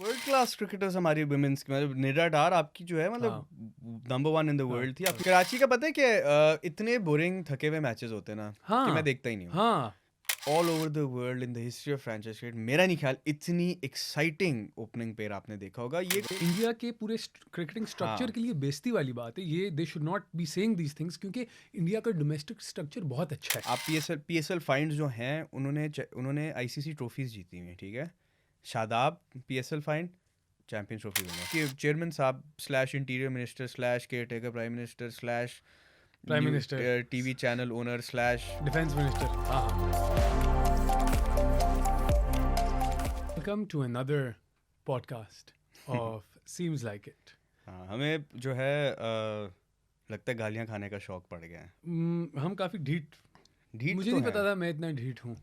World class cricketers हमारी women's की, मतलब निरा डार आपकी जो है, मतलब नंबर 1 इन द वर्ल्ड थी। आपकी कराची का पता है कि इतने बोरिंग थके हुए मैचेस होते हैं ना कि मैं देखता ही नहीं हूँ। हाँ all over the world in the history of franchise cricket मेरा नहीं ख्याल इतनी एक्साइटिंग ओपनिंग पेयर आपने देखा होगा। ये इंडिया के पूरे क्रिकेटिंग स्ट्रक्चर हाँ के लिए बेइज्जती वाली बात है ये। They should not be saying these things क्योंकि इंडिया का डोमेस्टिक स्ट्रक्चर बहुत अच्छा है। आप पीएसएल फाइंड्स जो हैं उन्होंने आईसीसी ट्रॉफीज जीती हुई हैं, ठीक है। Shadab PSL find champions trophy winner कि चेयरमैन साहब slash interior minister slash caretaker prime minister slash prime minister, TV channel owner slash defence minister. हाँ welcome to another podcast of seems like it. हाँ, हमें जो है लगता है गालियाँ खाने का शौक पड़ गया है। हम काफ़ी ढीठ मुझे तो नहीं है पता था मैं इतना ढीठ हूँ।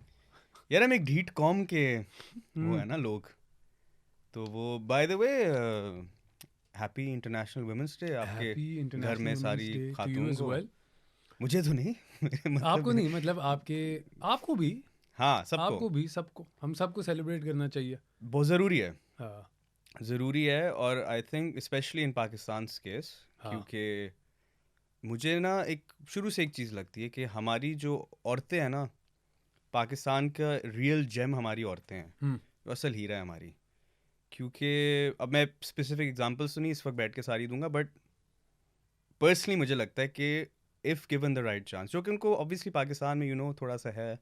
यार, हम एक ढीठ कौम के वो है ना लोग। तो वो by the way happy international women's day आपके हैप्पी घर इंटरनेशनल में वुमेन्स सारी डे टू यू खातून एज को। वेल। मुझे तो नहीं मतलब आपको नहीं मतलब आपको भी हाँ सबको सबको हम सबको सेलिब्रेट करना चाहिए। बहुत ज़रूरी है। हाँ ज़रूरी है और I think specially in Pakistan case, हाँ क्योंकि मुझे ना एक शुरू से एक चीज़ लगती है कि हमारी जो औरतें हैं ना, पाकिस्तान का रियल जेम हमारी औरतें हैं, जो असल हीरा है हमारी। क्योंकि अब मैं स्पेसिफिक एग्जांपल्स तो नहीं इस वक्त बैठ के सारी दूंगा, बट पर्सनली मुझे लगता है कि if given the right chance, जो कि उनको ऑब्वियसली पाकिस्तान में थोड़ा सा है,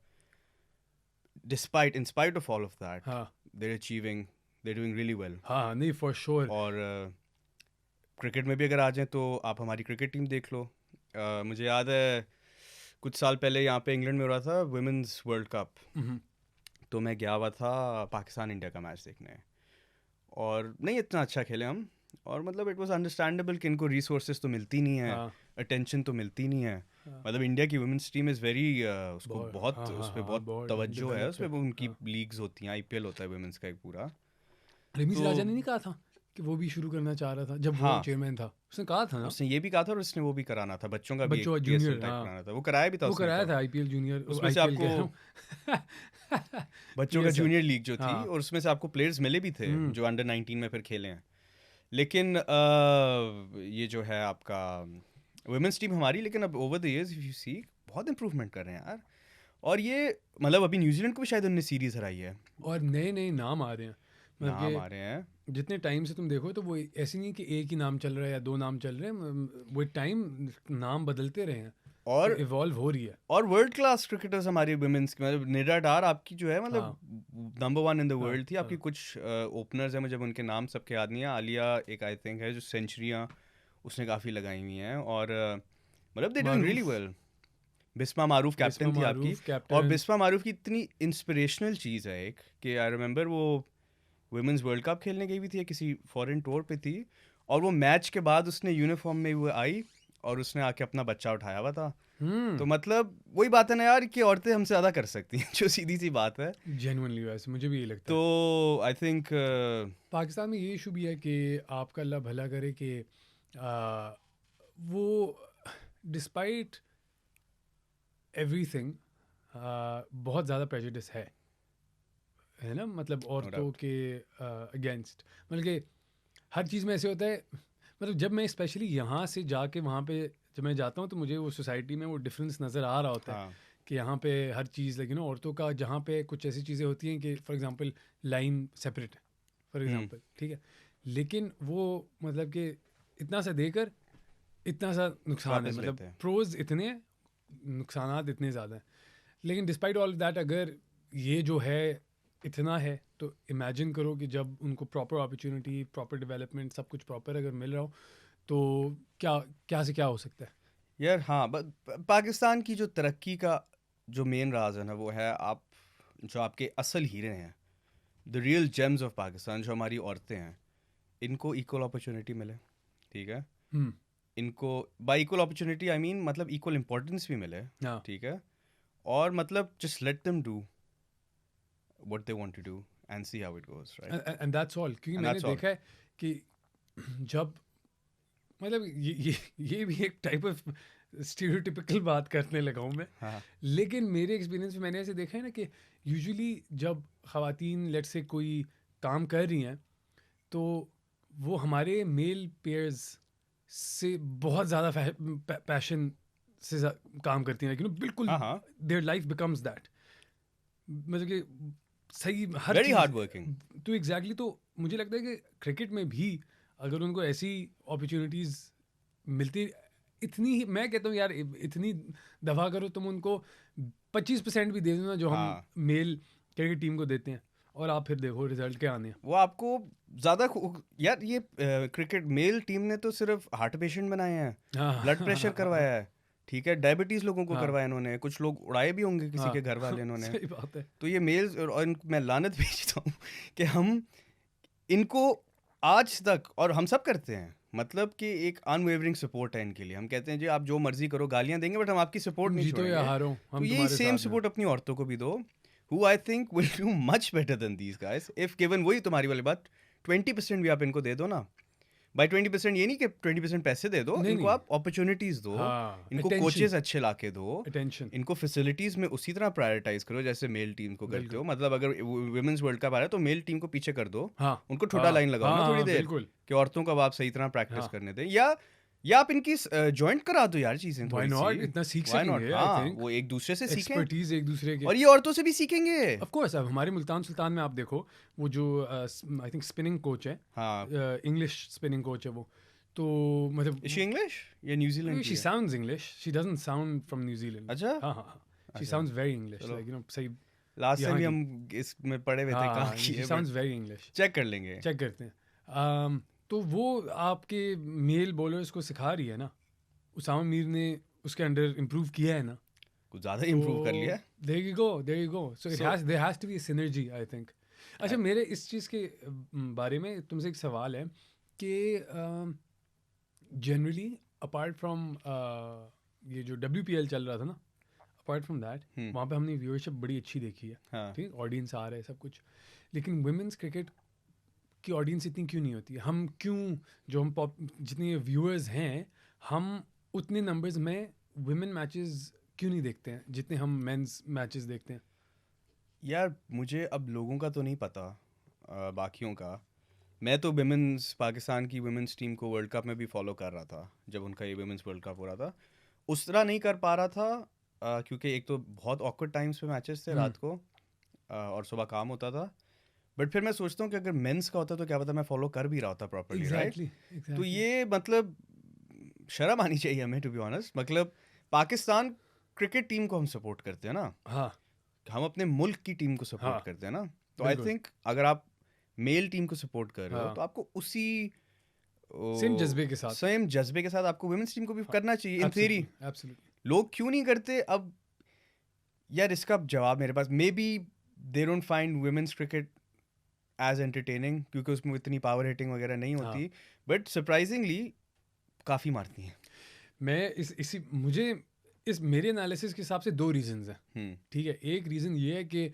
despite in spite of all of that हाँ their achieving, their doing really well. हाँ नहीं फॉर श्योर। और क्रिकेट में भी अगर आ जाएं तो आप हमारी क्रिकेट टीम देख लो। मुझे याद है कुछ साल पहले यहाँ पे इंग्लैंड में हो रहा था वुमेन्स वर्ल्ड कप, तो मैं गया हुआ था पाकिस्तान इंडिया का मैच देखने, और नहीं इतना अच्छा खेले हम। और मतलब इट वाज अंडरस्टैंडेबल कि इनको रिसोर्सेज तो मिलती नहीं है, हाँ अटेंशन तो मिलती नहीं है। हाँ मतलब इंडिया की वुमेन्स टीम इज़ वेरी उसको बहुत हाँ उस हाँ पर हाँ बहुत बहुत तवज्जो है, उस पर डेवलप्ड। उनकी हाँ लीग्स होती हैं, आईपीएल होता है वुमेन्स का एक पूरा। रमीज तो राजा ने नहीं कहा था कि वो भी शुरू करना चाह रहा था जब वो हाँ, चेयरमैन था। उसने कहा था ना उसने ये भी कहा था और उसने वो भी कराना था, बच्चों का भी एक बच्चों पीएसएल जूनियर। टाइप हाँ कराना था, वो कराया भी था वो उसने कराया तब। था आईपीएल जूनियर उसमें से आईपीएल आपको कह रहा हूँ बच्चों का पीएसएल। जूनियर लीग जो थी, हाँ और उसमें से आपको प्लेयर्स मिले भी थे जो अंडर 19 में फिर खेले हैं। लेकिन ये जो है आपका वुमेन्स टीम हमारी, लेकिन अब over the years if you see बहुत इंप्रूवमेंट कर रहे हैं यार। और ये मतलब अभी न्यूजीलैंड को भी शायद उन्होंने सीरीज हराई है। और नए नए नाम आ रहे हैं मतलब नाम आ रहे हैं। कि जितने टाइम से तुम देखो तो वो ऐसे नहीं कि एक ही नाम चल रहा है या दो नाम चल रहे हैं। वो टाइम नाम बदलते रहे हैं तो और इवॉल्व हो रही है। और वर्ल्ड क्लास क्रिकेटर्स हमारी वुमेन्स की, मतलब निरा डार आपकी जो है, मतलब हाँ नंबर 1 इन द हाँ वर्ल्ड थी। आपकी हाँ कुछ ओपनर्स हैं, मुझे उनके नाम सबके याद नहीं है। आलिया एक आई थिंक है जो सेंचुरियाँ उसने काफ़ी लगाई हुई हैं, और मतलब they doing really Maroof well. Bismah Maroof Bismah captain थी आपकी। मारूफ और कैप्टन। बिस्मा मारूफ की इतनी इंस्पिरेशनल चीज़ है एक कि आई रिमेंबर वो वुमेन्स वर्ल्ड कप खेलने गई हुई थी या किसी फॉरेन टूर पे थी, और वो मैच के बाद उसने यूनिफॉर्म में वो आई और उसने आके अपना बच्चा उठाया हुआ था। तो मतलब वही बात है ना यार कि औरतें हमसे ज़्यादा कर सकती हैं जो सीधी सी बात है। जेन्युइनली वैसे मुझे भी ये लगता तो है। आई थिंक पाकिस्तान में ये इशू भी है कि आपका अल्लाह भला करे कि आ, वो डिस्पाइट एवरीथिंग बहुत ज़्यादा प्रेजुडिस है ना मतलब नो औरतों डाउट। के अगेंस्ट। मतलब कि हर चीज़ में ऐसे होता है। मतलब जब मैं स्पेशली यहाँ से जाके वहाँ पे जब मैं जाता हूँ तो मुझे वो सोसाइटी में वो डिफरेंस नज़र आ रहा होता है हाँ कि यहाँ पे हर चीज़ लेकिन औरतों का जहाँ पे कुछ ऐसी चीज़ें होती हैं कि फॉर एग्जांपल लाइन सेपरेट है फॉर एग्जांपल, ठीक है, लेकिन वो मतलब कि इतना सा देकर इतना सा नुकसान है। वापस मतलब लेते हैं। प्रोज इतने हैं, नुकसानात इतने ज़्यादा हैं। लेकिन डिस्पाइट ऑल दैट अगर ये जो है इतना है तो इमेजिन करो कि जब उनको प्रॉपर अपॉर्चुनिटी प्रॉपर डेवलपमेंट सब कुछ प्रॉपर अगर मिल रहा हो तो क्या क्या से क्या हो सकता है। यार हाँ, पाकिस्तान की जो तरक्की का जो मेन राज है ना, वो है आप जो आपके असल हीरे हैं, the real James of Pakistan, जो हमारी औरतें हैं, इनको इक्वल अपॉर्चुनिटी मिले, ठीक है। हम्म इनको by equal opportunity I mean मतलब इक्वल इंपॉर्टेंस भी मिले, हाँ ठीक है। और मतलब just let them do what they want to do and see how it goes, right. And that's all. क्योंकि एंड मैंने दैट्स ऑल। देखा है कि जब मतलब ये भी एक टाइप ऑफ स्टीरियोटिपिकल बात करने लगा हूँ मैं। हाँ लेकिन मेरे एक्सपीरियंस में मैंने ऐसे देखा है ना कि यूजुअली जब ख़वातीन लेट से कोई काम कर रही हैं तो वो हमारे मेल पेयर्स से बहुत ज़्यादा पैशन से काम करती हैं, लेकिन बिल्कुल हाँ देयर लाइफ बिकम्स दैट, मतलब कि सही हर वेरी चीज़। Hard working. तो एग्जैक्टली तो मुझे लगता है कि क्रिकेट में भी अगर उनको ऐसी अपॉर्चुनिटीज़ मिलती, इतनी ही मैं कहता हूँ यार, इतनी दफा करो तुम उनको 25% भी दे दो ना जो हम हाँ मेल क्रिकेट टीम को देते हैं, और आप फिर देखो रिजल्ट क्या आने हैं। वो आपको ज्यादा यार ये क्रिकेट मेल टीम ने तो सिर्फ हार्ट पेशेंट बनाए हैं, हाँ ब्लड प्रेशर करवाया है, ठीक है, डायबिटीज लोगों को हाँ करवाया इन्होंने, कुछ लोग उड़ाए भी होंगे किसी हाँ के घर वाले इन्होंने। सही बात है। तो ये मेल्स और मैं लानत भेजता हूँ कि हम इनको आज तक, और हम सब करते हैं, मतलब कि एक अनवेवरिंग सपोर्ट है इनके लिए। हम कहते हैं जी आप जो मर्जी करो, गालियां देंगे बट हम आपकी सपोर्ट तुम नहीं जीतो या छोड़ेंगे। हारो तो हम यही तुम्हारे सेम साथ हैं। सपोर्ट अपनी औरतों को भी दो, who I think will do much better than these guys if given। वही तुम्हारी वाली बात, 20% भी आप इनको दे दो ना, बाई 20% ये नहीं कि 20% पैसे दे दो, नहीं इनको नहीं, आप अपॉर्चुनिटीज दो, हाँ इनको अटेंशन, कोचेस अच्छे लाके दो, अटेंशन इनको फैसिलिटीज में उसी तरह प्रायोरिटाइज करो जैसे मेल टीम को करते बिल्कुल। हो। मतलब अगर वुमेन्स वर्ल्ड कप आ रहा है तो मेल टीम को पीछे कर दो, हाँ उनको छोटा हाँ लाइन लगाओ ना हाँ थोड़ी हाँ देर, बिल्कुल। कि औरतों को अब आप सही तरह प्रैक्टिस हाँ करने दें, या आप इनकी ज्वाइंट करा दो यार चीजें व्हाई थोड़ी नॉट, सी। इतना सीख व्हाई नॉट, सकेंगे आई हाँ थिंक, वो एक दूसरे से सीखें एक्सपर्टीज एक दूसरे के। और ये औरतों से भी सीखेंगे। ऑफ कोर्स, अब हमारे मुल्तान सुल्तान में आप देखो वो जो आई थिंक स्पिनिंग कोच है, हाँ इंग्लिश स्पिनिंग कोच है वो, तो मतलब इज शी इंग्लिश या न्यूजीलैंड की शी है? Sounds English, she doesn't sound from New Zealand. अच्छा हाँ हाँ हाँ, शी अच्छा, साउंड्स वेरी इंग्लिश, चलो लाइक यू नो सही लास्ट टाइम यहाँ भी की। हम इसमें पढ़े हुए थे कहाँ की शी है, sounds but very English, check कर लेंगे। चेक करते हैं। तो वो आपके मेल बॉलर्स को सिखा रही है ना, उसामा मीर ने उसके अंडर इम्प्रूव किया है ना, कुछ ज़्यादा इम्प्रूव कर लिया। there you go, so there has to be a synergy I think। अच्छा मेरे इस चीज़ के बारे में तुमसे एक सवाल है कि जनरली अपार्ट फ्रॉम ये जो WPL चल रहा था ना, अपार्ट फ्रॉम दैट वहाँ पे हमने व्यूअरशिप बड़ी अच्छी देखी है, हाँ ठीक, ऑडियंस आ रहा है सब कुछ, लेकिन वुमेन्स क्रिकेट की ऑडियंस इतनी क्यों नहीं होती है? हम क्यों, जो हम जितने व्यूअर्स हैं, हम उतने नंबर्स में वुमेन मैचेस क्यों नहीं देखते हैं जितने हम मेंस मैचेस देखते हैं? यार मुझे अब लोगों का तो नहीं पता, बाकियों का। मैं तो विमेंस पाकिस्तान की विमेंस टीम को वर्ल्ड कप में भी फॉलो कर रहा था जब उनका ये विमेंस वर्ल्ड कप हो रहा था। उस तरह नहीं कर पा रहा था क्योंकि एक तो बहुत ऑकवर्ड टाइम्स पे मैचेस थे रात को, और सुबह काम होता था। बट फिर मैं सोचता हूँ कि अगर मेंस का होता तो क्या पता मैं फॉलो कर भी रहा होता प्रॉपर्ली, राइट? तो ये मतलब शर्म आनी चाहिए हमें, टू बी ऑनेस्ट। मतलब पाकिस्तान क्रिकेट टीम को हम सपोर्ट करते हैं ना, हाँ हम अपने मुल्क की टीम को सपोर्ट हाँ, करते हैं ना। तो आई थिंक अगर आप मेल टीम को सपोर्ट कर रहे हो हाँ, तो आपको उसी सेम जज्बे के साथ, सेम जज्बे के साथ आपको वुमेन्स टीम को भी करना चाहिए इन थ्योरी। एब्सोल्युटली। लोग क्यों नहीं करते? अब यार इसका जवाब मेरे पास, maybe they don't find women's cricket as entertaining क्योंकि उसमें इतनी पावर हिटिंग वगैरह नहीं होती, बट सरप्राइजिंगली काफ़ी मारती हैं। मैं मुझे इस मेरे एनालिसिस के हिसाब से 2 रीजंस हैं, ठीक है। एक रीज़न ये है कि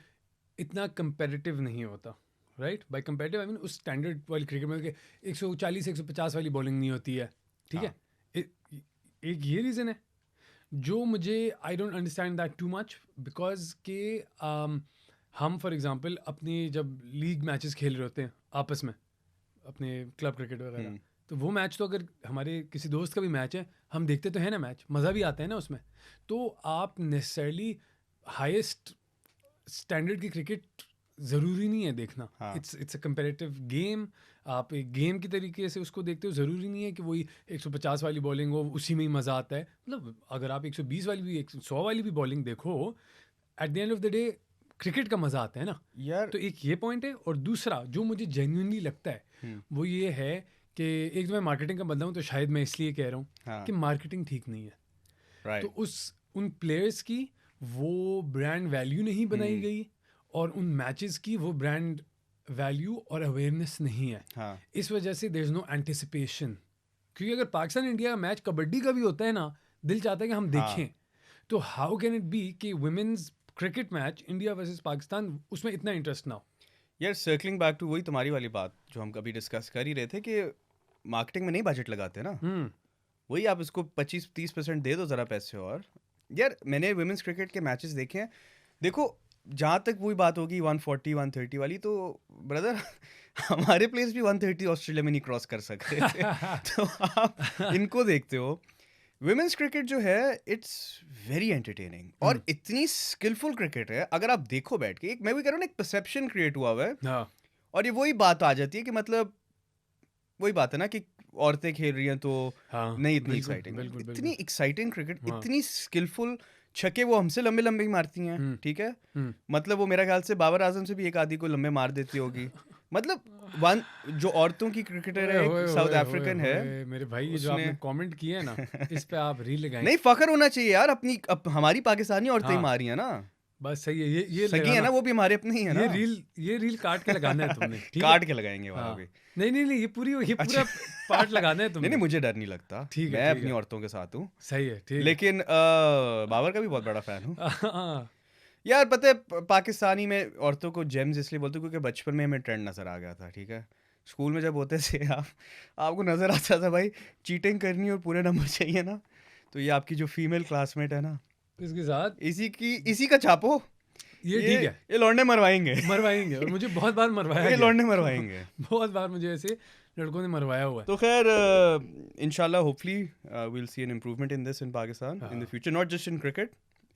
इतना कंपेटिटिव नहीं होता, right? By competitive I mean उस स्टैंडर्ड वाली क्रिकेट में 140-150 वाली बॉलिंग नहीं होती है, ठीक है। एक ये रीज़न है जो मुझे I don't understand that too much, because के हम फॉर एग्जांपल अपने जब लीग मैचेस खेल रहे होते हैं आपस में, अपने क्लब क्रिकेट वगैरह, तो वो मैच तो अगर हमारे किसी दोस्त का भी मैच है हम देखते तो है ना, मैच मज़ा भी आता है ना उसमें। तो आप नेसेसरली हाईएस्ट स्टैंडर्ड की क्रिकेट ज़रूरी नहीं है देखना, इट्स अ कंपेरेटिव गेम। आप एक गेम की तरीके से उसको देखते हो, ज़रूरी नहीं है कि वही 150 वाली बॉलिंग हो उसी में ही मज़ा आता है। मतलब अगर आप 120 वाली भी 100 वाली भी बॉलिंग देखो, at the end of the day cricket का मज़ा आता है ना यार। तो एक ये पॉइंट है, और दूसरा जो मुझे जेन्युइनली लगता है वो ये है कि एक तो मैं मार्केटिंग का बंदा हूँ, तो शायद मैं इसलिए कह रहा हूँ कि मार्केटिंग ठीक नहीं है, तो उन प्लेयर्स की वो ब्रांड वैल्यू नहीं बनाई गई, और उन मैचेस की वो ब्रांड वैल्यू और अवेयरनेस नहीं है। इस वजह से देयर इज नो एंटिसिपेशन, क्योंकि अगर पाकिस्तान इंडिया का मैच कबड्डी का भी होता है ना, दिल चाहता है कि हम देखें, तो हाउ कैन इट बी कि women's cricket match India versus Pakistan उसमें इतना इंटरेस्ट ना हो? यार सर्कलिंग बैक टू वही तुम्हारी वाली बात जो हम कभी डिस्कस कर ही रहे थे कि मार्केटिंग में नहीं बजट लगाते ना, वही आप इसको 25-30% दे दो ज़रा पैसे। और यार मैंने वुमेन्स क्रिकेट के मैचेस देखे हैं, देखो जहाँ तक वही बात होगी 140 130 वाली, तो ब्रदर हमारे प्लेयर्स भी 130 ऑस्ट्रेलिया में नहीं क्रॉस कर सकते थे। तो आप इनको देखते हो, विमेंस क्रिकेट जो है इट्स वेरी एंटरटेनिंग और इतनी स्किलफुल क्रिकेट है। अगर आप देखो बैठ के, एक मैं भी कह रहा हूँ ना, एक परसेप्शन क्रिएट हुआ है। हाँ और ये वही बात आ जाती है कि मतलब वही बात है ना कि औरतें खेल रही हैं तो हाँ नहीं इतनी बिल्कुल एक्साइटिंग, बिल्कुल इतनी बिल्कुल एक्साइटिंग क्रिकेट, हाँ इतनी स्किलफुल छक्के वो हमसे लंबे लंबे ही मारती हैं, ठीक है। हम्म। मतलब वो मेरा ख्याल से बाबर आजम से भी एक आधी को लंबे मार देती होगी। मतलब वन जो औरतों की क्रिकेटर है, ओए एक साउथ ओए अफ्रीकन है, ओए मेरे भाई, ये जो उसने आपने कमेंट किया है ना, इस पे आप रील लगाएं। नहीं, फखर होना चाहिए यार अपनी, हमारी पाकिस्तानी औरतें ही हाँ मारी है ना, बस सही है, ये सगी है लगाना, ना, वो भी हमारे अपने ही है ना। ये रील काट के लगाना है तुमने, ठीक है। काट के लगाएंगे वाला हाँ भी। नहीं, ये पूरा पार्ट लगाना है नहीं तुमने। नहीं, मुझे डर नहीं लगता, ठीक है मैं ठीक अपनी है, औरतों के साथ हूँ। सही है ठीक लेकिन बाबर का भी बहुत बड़ा फैन हूँ है। हाँ, यार। पता है पाकिस्तानी में औरतों को जेम्स इसलिए बोलते हैं क्योंकि बचपन में हमें ट्रेंड नजर आ गया था, ठीक है। स्कूल में जब होते थे आपको नजर आता था भाई, चीटिंग करनी और पूरे नंबर चाहिए ना, तो ये आपकी जो फीमेल क्लासमेट है ना, इसके साथ इसी का छापो, ये ठीक है, ये लौंडे मरवाएंगे। मरवाएंगे, और मुझे बहुत बार मरवाया ये गया लौंडे मरवाएंगे। बहुत बार मुझे ऐसे लड़कों ने मरवाया हुआ है। तो खैर इंशाल्लाह hopefully we'll see an improvement in this in Pakistan in the future, not just in cricket,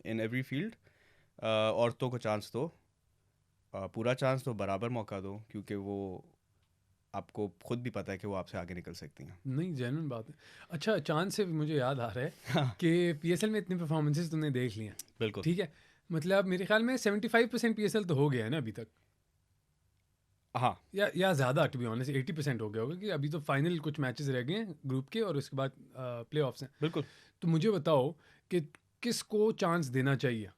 in every field. औरतों को चांस दो, पूरा चांस दो, बराबर मौका दो, क्योंकि वो आपको खुद भी पता है कि वो आपसे आगे निकल सकती हैं। नहीं, जेन्युइन बात है। अच्छा, चांद से मुझे याद आ रहा है कि पीएसएल में इतने परफॉर्मेंसेस तुमने देख लिए हैं, बिल्कुल ठीक है। मतलब मेरे ख्याल में 75% पीएसएल तो हो गया है ना अभी तक, हाँ या ज़्यादा, टू बी ऑनेस्ट 80% हो गया होगा, कि अभी तो फाइनल कुछ मैचेस रह गए हैं ग्रुप के, और उसके बाद प्ले ऑफ्स हैं। बिल्कुल। तो मुझे बताओ कि किसको चांस देना चाहिए,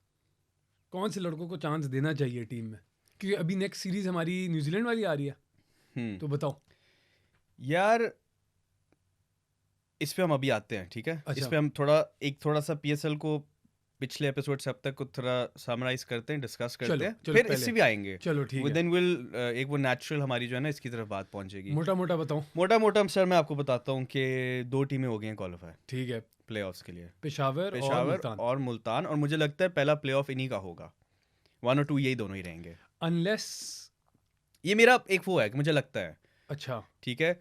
कौन से लड़कों को चांस देना चाहिए टीम में, क्योंकि अभी नेक्स्ट सीरीज़ हमारी न्यूजीलैंड वाली आ रही है, तो बताओ। यार इस पे हम अभी आते हैं, ठीक है। अच्छा। इस पे हम थोड़ा सा पीएसएल को पिछले एपिसोड से अब तक को थोड़ा समराइज करते हैं, डिस्कस करते हैं, फिर इससे भी आएंगे। चलो ठीक है, देन विल एक वो नेचुरल हमारी जो है ना इसकी तरफ बात पहुंचेगी। मोटा मोटा बताओ। मोटा सर मैं आपको बताता हूँ कि 2 टीमें हो गई हैं क्वालिफाई, ठीक है, प्लेऑफ्स के लिए, पेशावर और मुल्तान, और मुझे लगता है पहला प्लेऑफ इन्हीं का होगा, 1 और 2 यही दोनों ही रहेंगे, अनलेस, ये मेरा एक वो है कि मुझे लगता है। अच्छा ठीक है,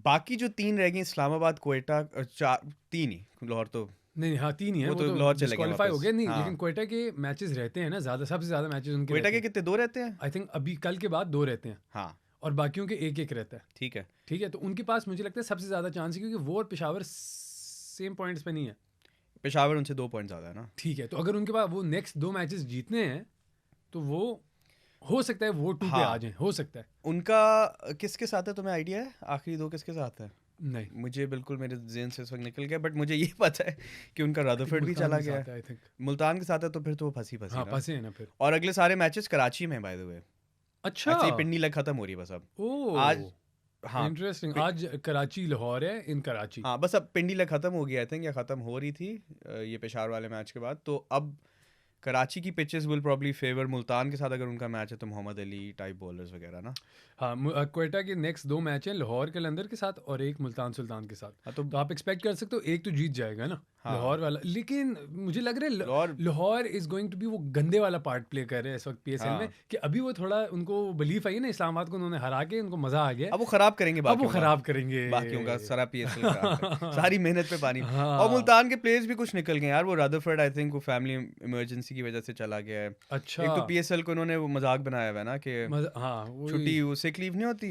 बाकी जो 3 रह गए, इस्लामाबाद, क्वेटा, 3 ही, लाहौर तो नहीं, हाँ 3 ही है, वो वो तो तो लाहौर चले गए डिस्क्वालीफाई हो वापस। गया। नहीं, हाँ। लेकिन क्वेटा के मैचेस रहते हैं ना ज़्यादा, सबसे ज़्यादा मैचेस उनके क्वेटा रहते के हैं। कितने, 2 रहते हैं? आई थिंक अभी कल के बाद 2 रहते हैं, हाँ, और बाकियों के एक रहता है, ठीक है। ठीक है। तो उनके पास मुझे लगता है सबसे ज़्यादा चांस है, क्योंकि वो और पेशावर सेम पॉइंट्स पे नहीं है। पेशावर उनसे 2 पॉइंट ज़्यादा है ना। ठीक है, तो अगर उनके पास वो नेक्स्ट 2 मैचेस जीतने हैं, तो वो हो सकता है वो 2 पे आ जाए, हो सकता है। उनका किसके साथ है, तुम्हें आइडिया है आखिरी 2 किसके साथ है? नहीं, मुझे बिल्कुल मेरे ज़हन से इस वक्त निकल गया, बट मुझे ये पता है कि उनका रदरफोर्ड भी चला गया है। आई थिंक मुल्तान के साथ है, तो फिर तो वो फंसी हाँ, ना। फंसे हैं ना फिर। और अगले सारे मैचेस कराची में बाय द वे। अच्छा, ये पिंडी लग खत्म हो रही है बस अब। ओह आज हाँ इंटरेस्टिंग, आज कराची लाहौर है, इन कराची। हाँ, बस अब पिंडी लग खत्म हो गया, आई थिंक, या खत्म हो रही थी ये पेशावर वाले मैच के बाद। तो अब कराची की pitches will probably favour Multan के साथ, अगर उनका मैच है तो मोहम्मद अली टाइप बॉलर्स वगैरह ना। हाँ, क्वेटा के नेक्स्ट 2 मैच हैं, लाहौर कलंदर के साथ और एक मुल्तान सुल्तान के साथ। हाँ, तो आप एक्सपेक्ट कर सकते हो एक तो जीत जाएगा ना, हाँ। लाहौर वाला। लेकिन मुझे लग रहा है Lahore is going to be वो गंदे वाला पार्ट प्ले कर रहे हैं इस वक्त पीएसएल में, कि अभी वो थोड़ा उनको बिलीफ आई है ना, इस्लामाबाद को उन्होंने हरा के उनको मजा आ गया, अब वो खराब करेंगे, अब वो खराब करेंगे बाकियों का सारा पीएसएल सारी मेहनत पे पानी। हाँ। और मुल्तान के प्लेयर्स भी कुछ निकल गए यार, वो रदरफोर्ड आई थिंक वो फैमिली इमरजेंसी की वजह से चला गया है। अच्छा, एक तो पीएसएल को उन्होंने वो मजाक बनाया हुआ है ना कि हाँ, छुट्टी, वो सिक लीव नहीं होती,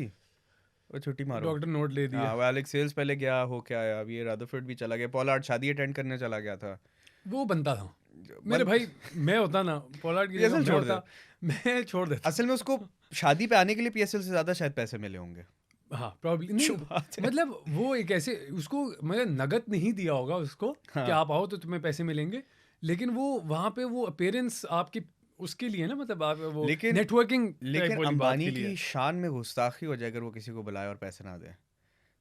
वो छुट्टी मारो, डॉक्टर नोट ले दिया। हाँ, वो एलेक्स सेल्स पहले गया हो क्या आया, अब ये रदरफोर्ड भी चला गया। पॉलार्ड शादी अटेंड करने चला गया था, वो बनता था मेरे भाई, मैं होता ना पॉलार्ड की जगह, मैं होता, मैं छोड़ देता। असल में उसको शादी पे आने के लिए पीएसएल से ज्यादा शायद पैसे मिले होंगे। हाँ, प्रॉब्लम नहीं, मतलब वो एक ऐसे उसको मतलब नगद नहीं दिया होगा उसको, हाँ। कि आप आओ तो तुम्हें पैसे मिलेंगे, लेकिन वो वहाँ पे वो अपीयरेंस आपकी उसके लिए ना, मतलब आप वो नेटवर्किंग। लेकिन अंबानी की शान में गुस्ताखी हो जाए अगर वो किसी को बुलाए और पैसे ना दे,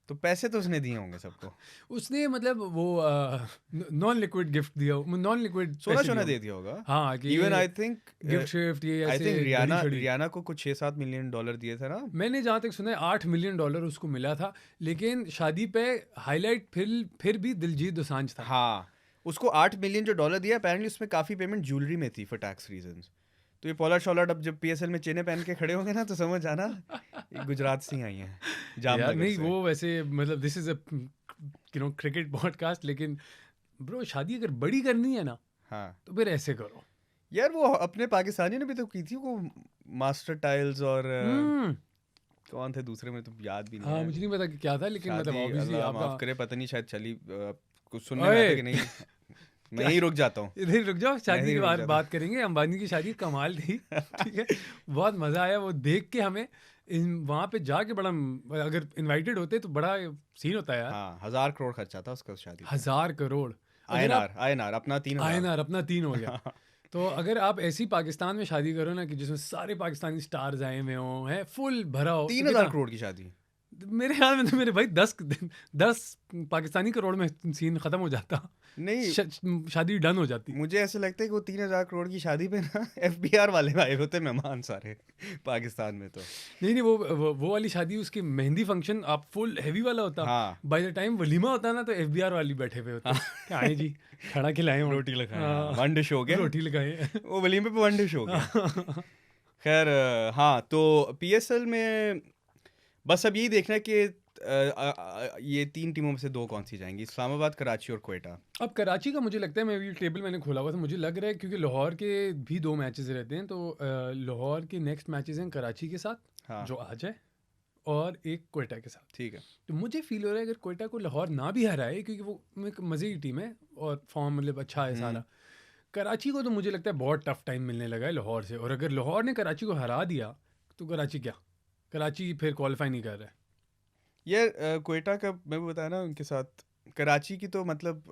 तो पैसे तो उसने दिए होंगे सबको। उसने मतलब वो नॉन लिक्विड गिफ्ट दिया, नॉन लिक्विड सोना दे दिया होगा। हाँ, even I think gift shift, ये आई ऐसे थिंक रियाना को कुछ 6-7 मिलियन डॉलर दिए थे ना। मैंने जहाँ तक सुना है $8 मिलियन उसको मिला था, लेकिन शादी पे हाईलाइट फिर भी दिलजीत दोसांझ था। हाँ, उसको $8 मिलियन जो डॉलर दिया, अपेरेंटली उसमें काफ़ी पेमेंट ज्वेलरी में थी फॉर टैक्स रीजंस। तो ये पॉलर शॉलर अब जब PSL में चेने पहन के खड़े होंगे ना तो समझ आना ये गुजरात से ही आई हैं, यार जामनगर नहीं से। वो वैसे मतलब this is a cricket podcast, लेकिन ब्रो शादी अगर बड़ी करनी है ना हाँ तो फिर ऐसे करो यार, वो अपने पाकिस्तानी ने भी तो की थी वो मास्टर टाइल्स और कौन थे दूसरे में तो याद भी नहीं हाँ है। मुझे नहीं पता कि क्या था, लेकिन मतलब शादी ऑब्वियसली अल्लाह आपका माफ करे, पता नहीं शायद चली कुछ सुनने में आया था कि नहीं। मैं यहीं रुक जाता हूँ। इधर रुक जाओ, शादी नहीं के रुक बाद जाता। बात करेंगे। अंबानी की शादी कमाल थी, ठीक है, बहुत मजा आया वो देख के हमें। वहाँ पे जाके बड़ा, अगर इनवाइटेड होते तो बड़ा सीन होता है यार। हाँ 1000 करोड़ खर्चा था उसका शादी पे। 1000 करोड़ INR अपना 3000। INR अपना 3 हो गया। तो अगर आप ऐसी पाकिस्तान में शादी करो ना कि जिसमें सारे पाकिस्तानी स्टार्स आए हुए हों, है फुल भरा हो, तो 3000 करोड़ की शादी। मेरे ख्याल में तो मेरे भाई 10 पाकिस्तानी करोड़ में सीन खत्म हो जाता, नहीं शादी डन हो जाती। मुझे ऐसे लगता है कि वो 3000 करोड़ की शादी पे ना FBR वाले आए होते मेहमान सारे पाकिस्तान में तो। नहीं वो वाली शादी, उसकी मेहंदी फंक्शन आप फुल हैवी वाला होता। हाँ बाय द टाइम वलीमा होता ना तो FBR वाली बैठे हुए होते। क्या आए जी, खाना खिलाए हों। रोटी लगाए, हाँ, वन डिश हो गया, रोटी लगाए। वो वलीमे पे वन डिश हो गया। खैर हाँ, तो PSL में बस अब यही देखना है कि ये 3 टीमों में से 2 कौन सी जाएंगी, इस्लामाबाद, कराची और क्वेटा। अब कराची का मुझे लगता है, मैं भी टेबल मैंने खोला हुआ था, मुझे लग रहा है क्योंकि लाहौर के भी 2 मैचेस रहते हैं, तो लाहौर के नेक्स्ट मैचेस हैं कराची के साथ, हाँ जो आज है, और एक क्वेटा के साथ। ठीक है। तो मुझे फील हो रहा है अगर क्वेटा को लाहौर ना भी हराए, क्योंकि वो एक मज़े की टीम है और फॉर्म मतलब अच्छा है सारा, कराची को तो मुझे लगता है बहुत टफ टाइम मिलने लगा है लाहौर से। और अगर लाहौर ने कराची को हरा दिया तो कराची फिर क्वालिफाई नहीं कर रहा है। ये क्वेटा का मैं भी बताया ना उनके साथ, कराची की तो मतलब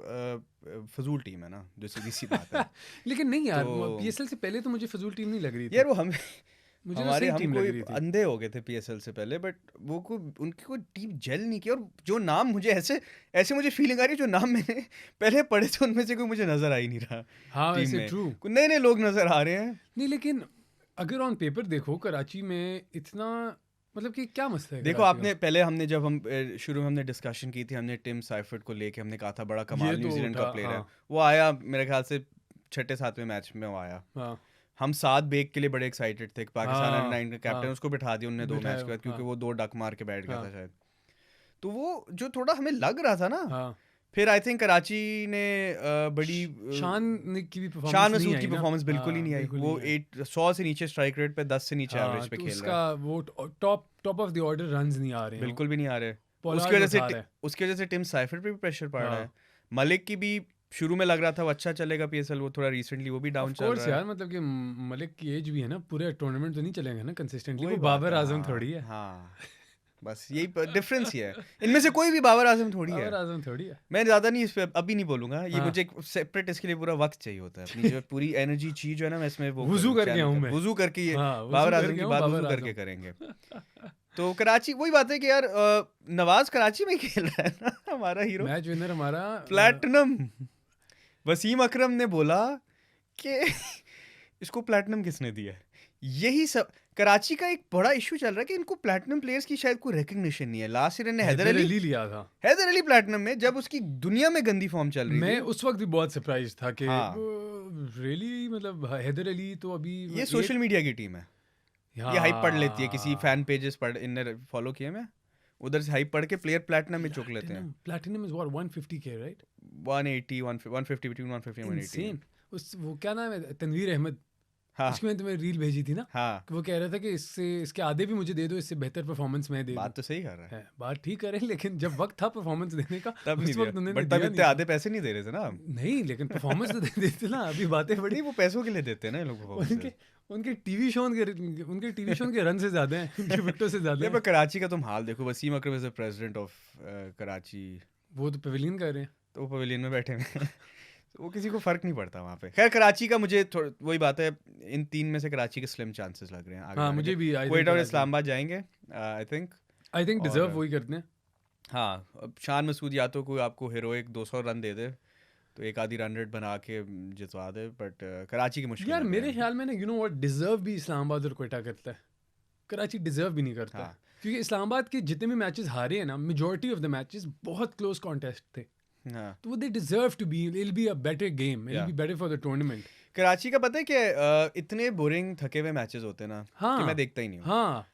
फजूल टीम है ना, जो सीधी सी बात है। लेकिन नहीं यार, तो PSL से पहले तो मुझे फजूल टीम नहीं लग रही थी यार वो हम मुझे तो हमारे सही हम टीम लग कोई रही थी। अंधे हो गए थे PSL से पहले, बट वो को उनकी कोई टीम जेल नहीं की। और जो नाम मुझे ऐसे मुझे फीलिंग आ रही है, जो नाम मैंने पहले पढ़े थे उनमें से कोई मुझे नजर आ ही नहीं रहा हाँ टीम वैसे में। ट्रू, कोई नए नए लोग नजर आ रहे हैं। नहीं लेकिन अगर ऑन पेपर देखो कराची में इतना मतलब कि क्या मसला है देखो कराची आपने पहले हमने जब हम शुरू में हमने डिस्कशन की थी, हमने टिम साइफर्ट को लेके हमने कहा था बड़ा का? कमाल ये तो न्यूजीलैंड का था, प्लेयर है। हाँ, वो आया मेरे ख्याल से 6-7वें मैच में वो आया। हाँ, हम 7 बेग के लिए बड़े एक्साइटेड थे। पाकिस्तान हाँ, अंडर 9 का कैप्टन, हाँ, उसको बिठा दिया उनने 2 मैच के बाद, क्योंकि हाँ, वो 2 डक मार के बैठ गया हाँ, था शायद। तो वो जो थोड़ा हमें लग रहा था ना, हाँ। फिर आई थिंक कराची ने बड़ी शान की भी परफॉर्मेंस शान नहीं मसूद आई की ना। परफॉर्मेंस बिल्कुल ही हाँ, नहीं आई। बिल्कुल वो नहीं आई। 100 से नीचे स्ट्राइक रेट पे, 10 से नीचे एवरेज हाँ, पे तो खेल रहा उसका है। वो top of the order runs नहीं आ रहे हैं। बिल्कुल भी नहीं आ रहे। उसकी पोलार्ड वजह उठा रहा है। उसकी वजह से टिम साइफर पे भी प्रेशर पड़ रहा हाँ, है। मलिक की भी शुरू में लग रहा था वो अच्छा चलेगा PSL, वो थोड़ा रिसेंटली वो भी डाउन ऑफ चल कोर्स रहा है। यार, मतलब कि मलिक की एज भी है ना, पूरे टूर्नामेंट तो नहीं चलेंगे ना कंसिस्टेंटली। वही वो बात बाबर है, आजम हाँ थोड़ी है। हाँ, बस यही डिफरेंस ही है। इनमें से कोई भी बाबर आजम थोड़ी है। बाबर आजम थोड़ी है। मैं ज़्यादा नहीं इस पे अभी नहीं बोलूंगा, ये हाँ। मुझे एक सेपरेट इसके लिए पूरा वक्त चाहिए होता है। अपनी जो पूरी एनर्जी चीज जो है ना, मैं इसमें वो वुज़ू करके आऊं मैं। वुजू करके ये हाँ, वुज़ू बाबर आजम करके की आऊं, बात बाबर वुजू आजम। करके करेंगे। तो कराची वही बात है कि यार नवाज कराची में खेल रहा है ना हमारा हीरो, मैच विनर हमारा प्लैटिनम। वसीम अकरम ने बोला कि इसको प्लैटिनम किसने दिया है। यही सब कराची का एक बड़ा इशू चल रहा है कि इनको प्लैटिनम प्लेयर्स की शायद कोई रिकग्निशन नहीं है। लास्ट ईयर ने हैदर अली लिया था। हैदर अली प्लैटिनम में, जब उसकी दुनिया में गंदी फॉर्म चल रही मैं थी। उस वक्त भी बहुत सरप्राइज था कि हाँ। रियली मतलब हैदर अली तो अभी ये सोशल मीडिया की टीम है, ये हाइप पढ़ लेती है, किसी फैन पेजेस पढ़ इनने फॉलो किए, मैं उधर से हाइप पढ़ के प्लेयर प्लैटिनम में चुक लेते हैं। Platinum is what 150K right? 180 150 between 150 and 180। Insane. उस वो क्या नाम है, तनवीर अहमद, हाँ उसकी मैंने तुम्हें रील भेजी थी ना, हाँ, कि वो कह रहा था कि इसके आधे भी मुझे दे दो, इससे बेहतर परफॉर्मेंस मैं दे दूं। बात तो सही कर रहा है। बात ठीक कर रहे हैं, लेकिन जब वक्त था परफॉर्मेंस देने का तब नहीं उस वक्त दिया, उन्होंने बट तब दिया इतने नहीं। आधे पैसे नहीं दे रहे थे ना। नहीं लेकिन परफॉर्मेंस तो दे देते ना, अभी बातें बड़ी। नहीं वो पैसों के लिए देते हैं ना ये लोग उनके performances। उनके टीवी शो के रन से ज्यादा हैं, उनके विकेटों से ज्यादा नहीं, पर हैं। कराची का तुम हाल देखो, Wasim Akram is the president of Karachi, वो तो पवेलियन कर रहे हैं। तो वो पवेलियन में बैठे हुए हैं। तो वो किसी को फर्क नहीं पड़ता वहाँ पे। खैर कराची का मुझे वही बात है, इन 3 में से कराची के स्लिम चांसेस लग रहे हैं आगे हाँ जाने मुझे के। भी क्वेटा और इस्लामाबाद जाएंगे आई थिंक डिजर्व और- वही करते हैं। हाँ, अब शान मसूद या तो कोई आपको हीरोइक 200 रन दे दे, तो एक आधी रन रेट बना के जितवा दे, बट कराची की मुश्किल यार लग रहा मेरे है। ख्याल में ना, यू नो व्हाट, डिजर्व भी इस्लामाबाद और क्वेटा करता है, कराची डिजर्व भी नहीं करता। हाँ। क्योंकि इस्लामाबाद के जितने भी मैचेस हारे हैं ना, मेजॉरिटी ऑफ द मैचेस बहुत क्लोज कॉन्टेस्ट थे, हाँ, तो वो they deserve to be, it will be a better game, it will Yeah. Be better for the tournament. Karachi का पता है कि इतने बोरिंग थके हुए मैचेस होते हैं ना कि मैं देखता ही नहीं हूँ। हाँ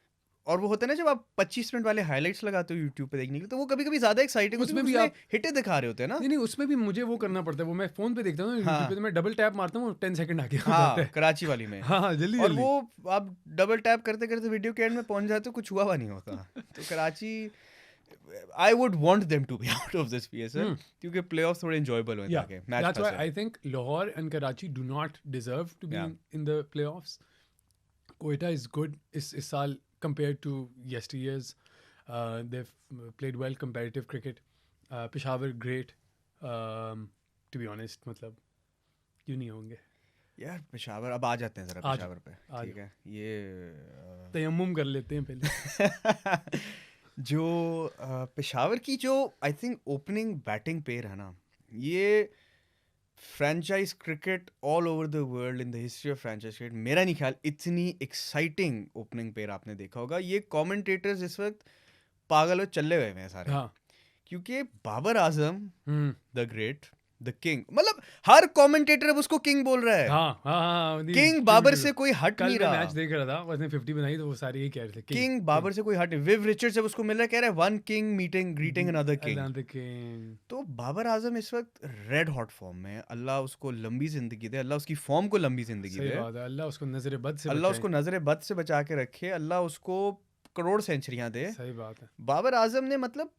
और वो होता है ना जब आप 25 मिनट वाले हाइलाइट्स लगाते हो यूट्यूब पे देखने के लिए, तो वो कभी कभी ज्यादा एक्साइटिंग होती है, उसमें भी उसमें आप हिटें दिखा रहे होते हैं ना। नहीं उसमें भी मुझे वो करना पड़ता है, वो मैं फोन पे देखता हूँ यूट्यूब पे, हाँ तो मैं डबल टैप मारता हूँ 10 सेकंड आगे हो जाता हाँ, है। कराची वाली में। हाँ जल्दी और जल्दी। वो आप डबल टैप करते करते वीडियो के एंड में पहुंच जाते हो, कुछ हुआ नहीं होता। तो Karachi, I would want them to be out of this PSL, क्योंकि प्लेऑफ्स थोड़े एंजॉयबल हो Yeah, ताकि मैच that's why फंसे। I think Lahore and Karachi do not deserve to be Yeah. in the playoffs. Quetta is good is saal compared to yesteryears. They've played well competitive cricket. Peshawar great. To be honest, मतलब क्यों नहीं होंगे? यार पेशावर, अब आ जाते हैं जरा आ पेशावर पे, आ ठीक है। ये तयम्मुम कर लेते हैं पहले। जो पेशावर की जो I think opening batting pair है ना, ये franchise cricket all over the world, in the history of franchise cricket, मेरा नहीं ख्याल इतनी एक्साइटिंग ओपनिंग पेयर आपने देखा होगा। ये कमेंटेटर्स इस वक्त पागल हो चले हुए हैं सारे, हाँ क्योंकि बाबर आजम हम्म द ग्रेट, द किंग, मतलब हर कमेंटेटर अब उसको किंग बोल रहा है। हाँ किंग बाबर से कोई हट कल नहीं मैं रहा। मैच देख रहा था, उसने 50 बनाई तो वो सारे यही कह रहे थे किंग बाबर से कोई हट, विव रिचर्ड्स जब उसको मिल रहा है कह रहा है one king meeting greeting another king. King. तो बाबर आजम इस वक्त रेड हॉट फॉर्म में है। अल्लाह उसको लंबी जिंदगी दे, अल्लाह उसकी फॉर्म को लंबी जिंदगी सही दे, बात है, अल्लाह उसको नजर बद से अल्लाह बचाए। उसको नजर बद से बचा के रखे, अल्लाह उसको करोड़ सेंचुरियां दे। सही बात है। बाबर आजम ने मतलब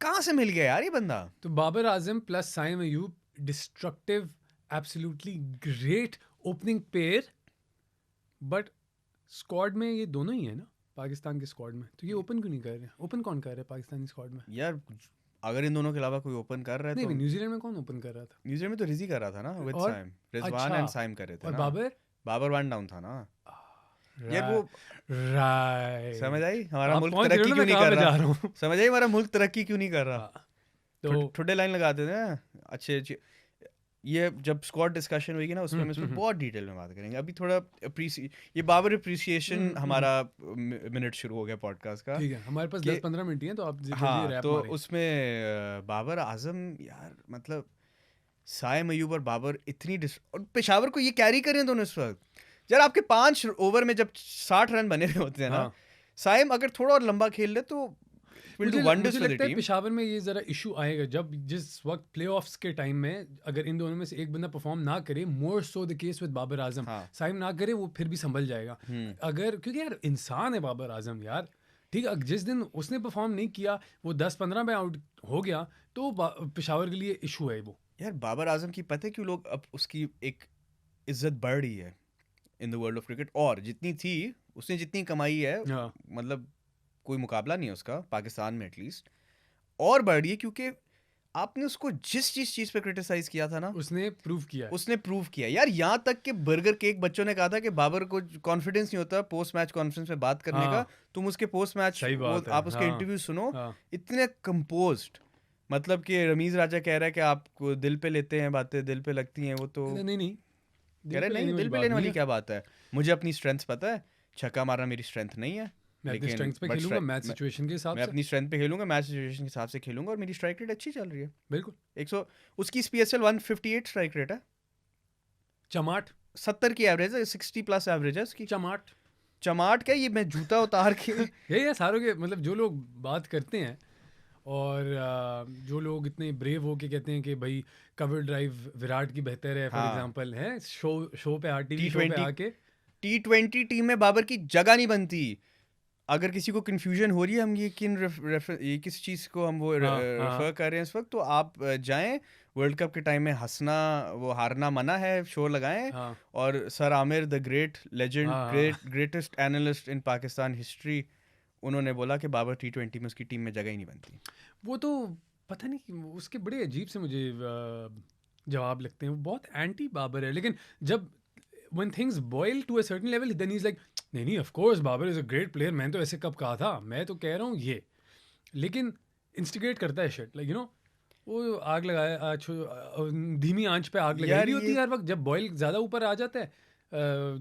कहाँ से मिल गया यार ये बंदा। तो Babar Azam plus Saim Ayub, destructive, absolutely great opening pair, but squad में ये दोनों ही है ना पाकिस्तान के स्क्वाड में, तो ये ओपन क्यों नहीं कर रहे हैं? ओपन कौन कर रहा है पाकिस्तानी स्क्वाड में? यार अगर इन दोनों के अलावा कोई ओपन कर रहा है नहीं तो न्यूजीलैंड में कौन ओपन कर रहा था? न्यूजीलैंड में तो रिजी कर रहा था ना विद और साइम, रिजवान अच्छा, एंड साइम कर रहे थे और ना। बाबर बाबर वन डाउन था ना यार। वो राइट, समझ आई हमारा आप मुल्क पहुंच रहे हो तरक्की ना क्यों मैं नहीं कहाँ कर पे जा रहा। रहा हूँ। समझ आई हमारा मुल्क तरक्की क्यों नहीं कर रहा। हाँ, तो थोड़े लाइन लगाते थे ना अच्छे अच्छे। ये जब स्क्वाड डिस्कशन होगी ना उसमें हम इस पर बहुत डिटेल में बात करेंगे। अभी थोड़ा ये बाबर अप्रिसिएशन हमारा मिनट शुरू हो गया पॉडकास्ट का। ठीक है, हमारे पास कि- 10-15 मिनट ही हैं, तो आप जल्दी हाँ, रैप तो मारें। उसमें बाबर आजम यार, मतलब साइम अयूब और बाबर इतनी और पेशावर को ये कैरी करें दोनों इस वक्त। यार आपके 5 ओवर में जब 60 रन बने हुए होते हैं ना, हाँ। साइम अगर थोड़ा और लंबा खेल ले तो मुझे लगता है पेशावर में ये जरा इशू आएगा जब जिस वक्त प्लेऑफ्स के टाइम में अगर इन दोनों में से एक बंदा परफॉर्म ना करे, more so the case with Babar Azam, हाँ। साइम ना करे वो फिर भी संभल जाएगा। अगर क्योंकि यार इंसान है बाबर आजम यार, ठीक है, जिस दिन उसने परफॉर्म नहीं किया, वो 10-15 में आउट हो गया, तो पेशावर के लिए इशू है वो। यार बाबर आजम की पता है क्यों लोग अब उसकी एक इज्जत बढ़ रही है in the world of cricket, और जितनी थी उसने जितनी कमाई है, हाँ। मतलब कोई मुकाबला नहीं है उसका पाकिस्तान में एटलीस्ट, और बढ़ रही है क्योंकि आपने उसको जिस चीज पे क्रिटिसाइज किया था ना उसने प्रूव किया है। उसने प्रूव किया यार। यहाँ तक कि बर्गर केक बच्चों ने कहा था कि बाबर को कॉन्फिडेंस नहीं होता पोस्ट मैच कॉन्फ्रेंस में बात करने हाँ। का। तुम उसके पोस्ट मैच सही बात है, आप उसके हाँ। इंटरव्यू सुनो, हाँ। इतने कंपोज्ड, मतलब कि रमीज राजा कह रहा है कि आपको दिल पे लेते हैं बातें, दिल पे लगती हैं वो, तो नहीं कह रहे नहीं दिल पे लेने वाली क्या बात है। मुझे अपनी स्ट्रेंथ पता है, छक्का मारना मेरी स्ट्रेंथ नहीं है, मैं अपनी स्ट्रेंथ पे खेलूंगा, मैच सिचुएशन के हिसाब से मैं अपनी स्ट्रेंथ पे खेलूंगा, मैच सिचुएशन के हिसाब से खेलूंगा, और मेरी स्ट्राइक रेट अच्छी चल रही है। बिल्कुल 100 उसकी PSL 158 स्ट्राइक रेट है, चमाट 70 की एवरेज है, 60 प्लस एवरेज है उसकी। चमाट क्या ये मैं जूता उतार के यही है सारों के, मतलब जो लोग बात करते हैं और जो लोग इतने ब्रेव हो के कहते हैं कि भाई कवर ड्राइव विराट की बेहतर है, फॉर एग्जांपल है शो पे टीवी शो पे आके T20 टीम में बाबर की जगह नहीं बनती। अगर किसी को कंफ्यूजन हो रही है हम ये किस चीज़ को हम वो रेफर कर रहे हैं इस वक्त, तो आप जाएं वर्ल्ड कप के टाइम में हंसना वो हारना मना है शो लगाएं। और sir Aamir the great legend greatest analyst in Pakistan history, उन्होंने बोला कि बाबर T20 में उसकी टीम में जगह ही नहीं बनती। वो तो पता नहीं उसके बड़े अजीब से मुझे जवाब लगते हैं, वो बहुत एंटी बाबर है, लेकिन जब when things boil to a certain level then he's like नहीं of course Babar is a great player, मैंने तो ऐसे कब कहा था, मैं तो कह रहा हूँ ये, लेकिन इंस्टिगेट करता है शिट, लाइक यू नो वो आग लगाया धीमी आंच पे आग लगाई रही होती है हर वक्त, जब बॉयल ज़्यादा ऊपर आ जाता है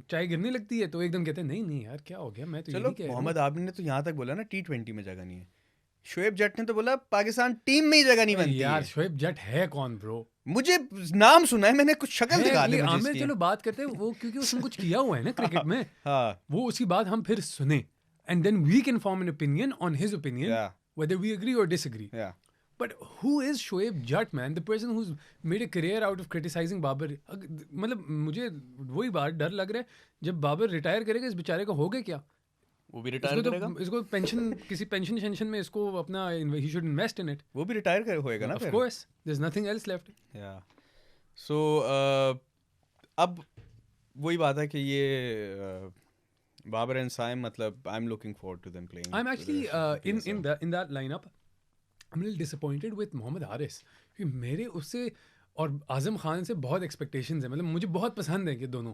चाय गिरने लगती है तो एकदम कहते हैं नहीं यार क्या हो गया, मैं तो चलो मोहम्मद आबिद ने तो यहाँ तक बोला ना T20 में जगह नहीं है, शोएब जट ने तो बोला पाकिस्तान टीम में ही जगह नहीं बनती यार है। शोएब जट है कौन ब्रो? मुझे नाम सुना है मैंने, कुछ शक्ल है दिखा ये दे मुझे आमिर, इसकी। चलो बात करते हैं वो, क्योंकि उसने कुछ किया हुआ है ना क्रिकेट में, हाँ वो उसकी बात हम फिर सुने and then we can form an opinion on his opinion या whether we agree or disagree. या But who is Shoaib Jatt, man? The person who's made a career out of criticizing Babar. मतलब मुझे वही बात डर लग रहा है, जब बाबर रिटायर करेगा इस बेचारे का होगा क्या? वो भी रिटायर इसको करेगा, तो इसको पेंशन, किसी पेंशन में इसको अपना he should invest in it. वो भी रिटायर होएगा ना Of फिर। course, there's nothing else left. या सो अब वही बात है कि ये बाबर एंड साइम, मतलब I am looking forward to them playing. I'm actually in that lineup. I'm a little disappointed with Mohammad Haris, क्योंकि मेरे उससे और आजम खान से बहुत एक्सपेक्टेशंस है, मतलब मुझे बहुत पसंद है कि दोनों।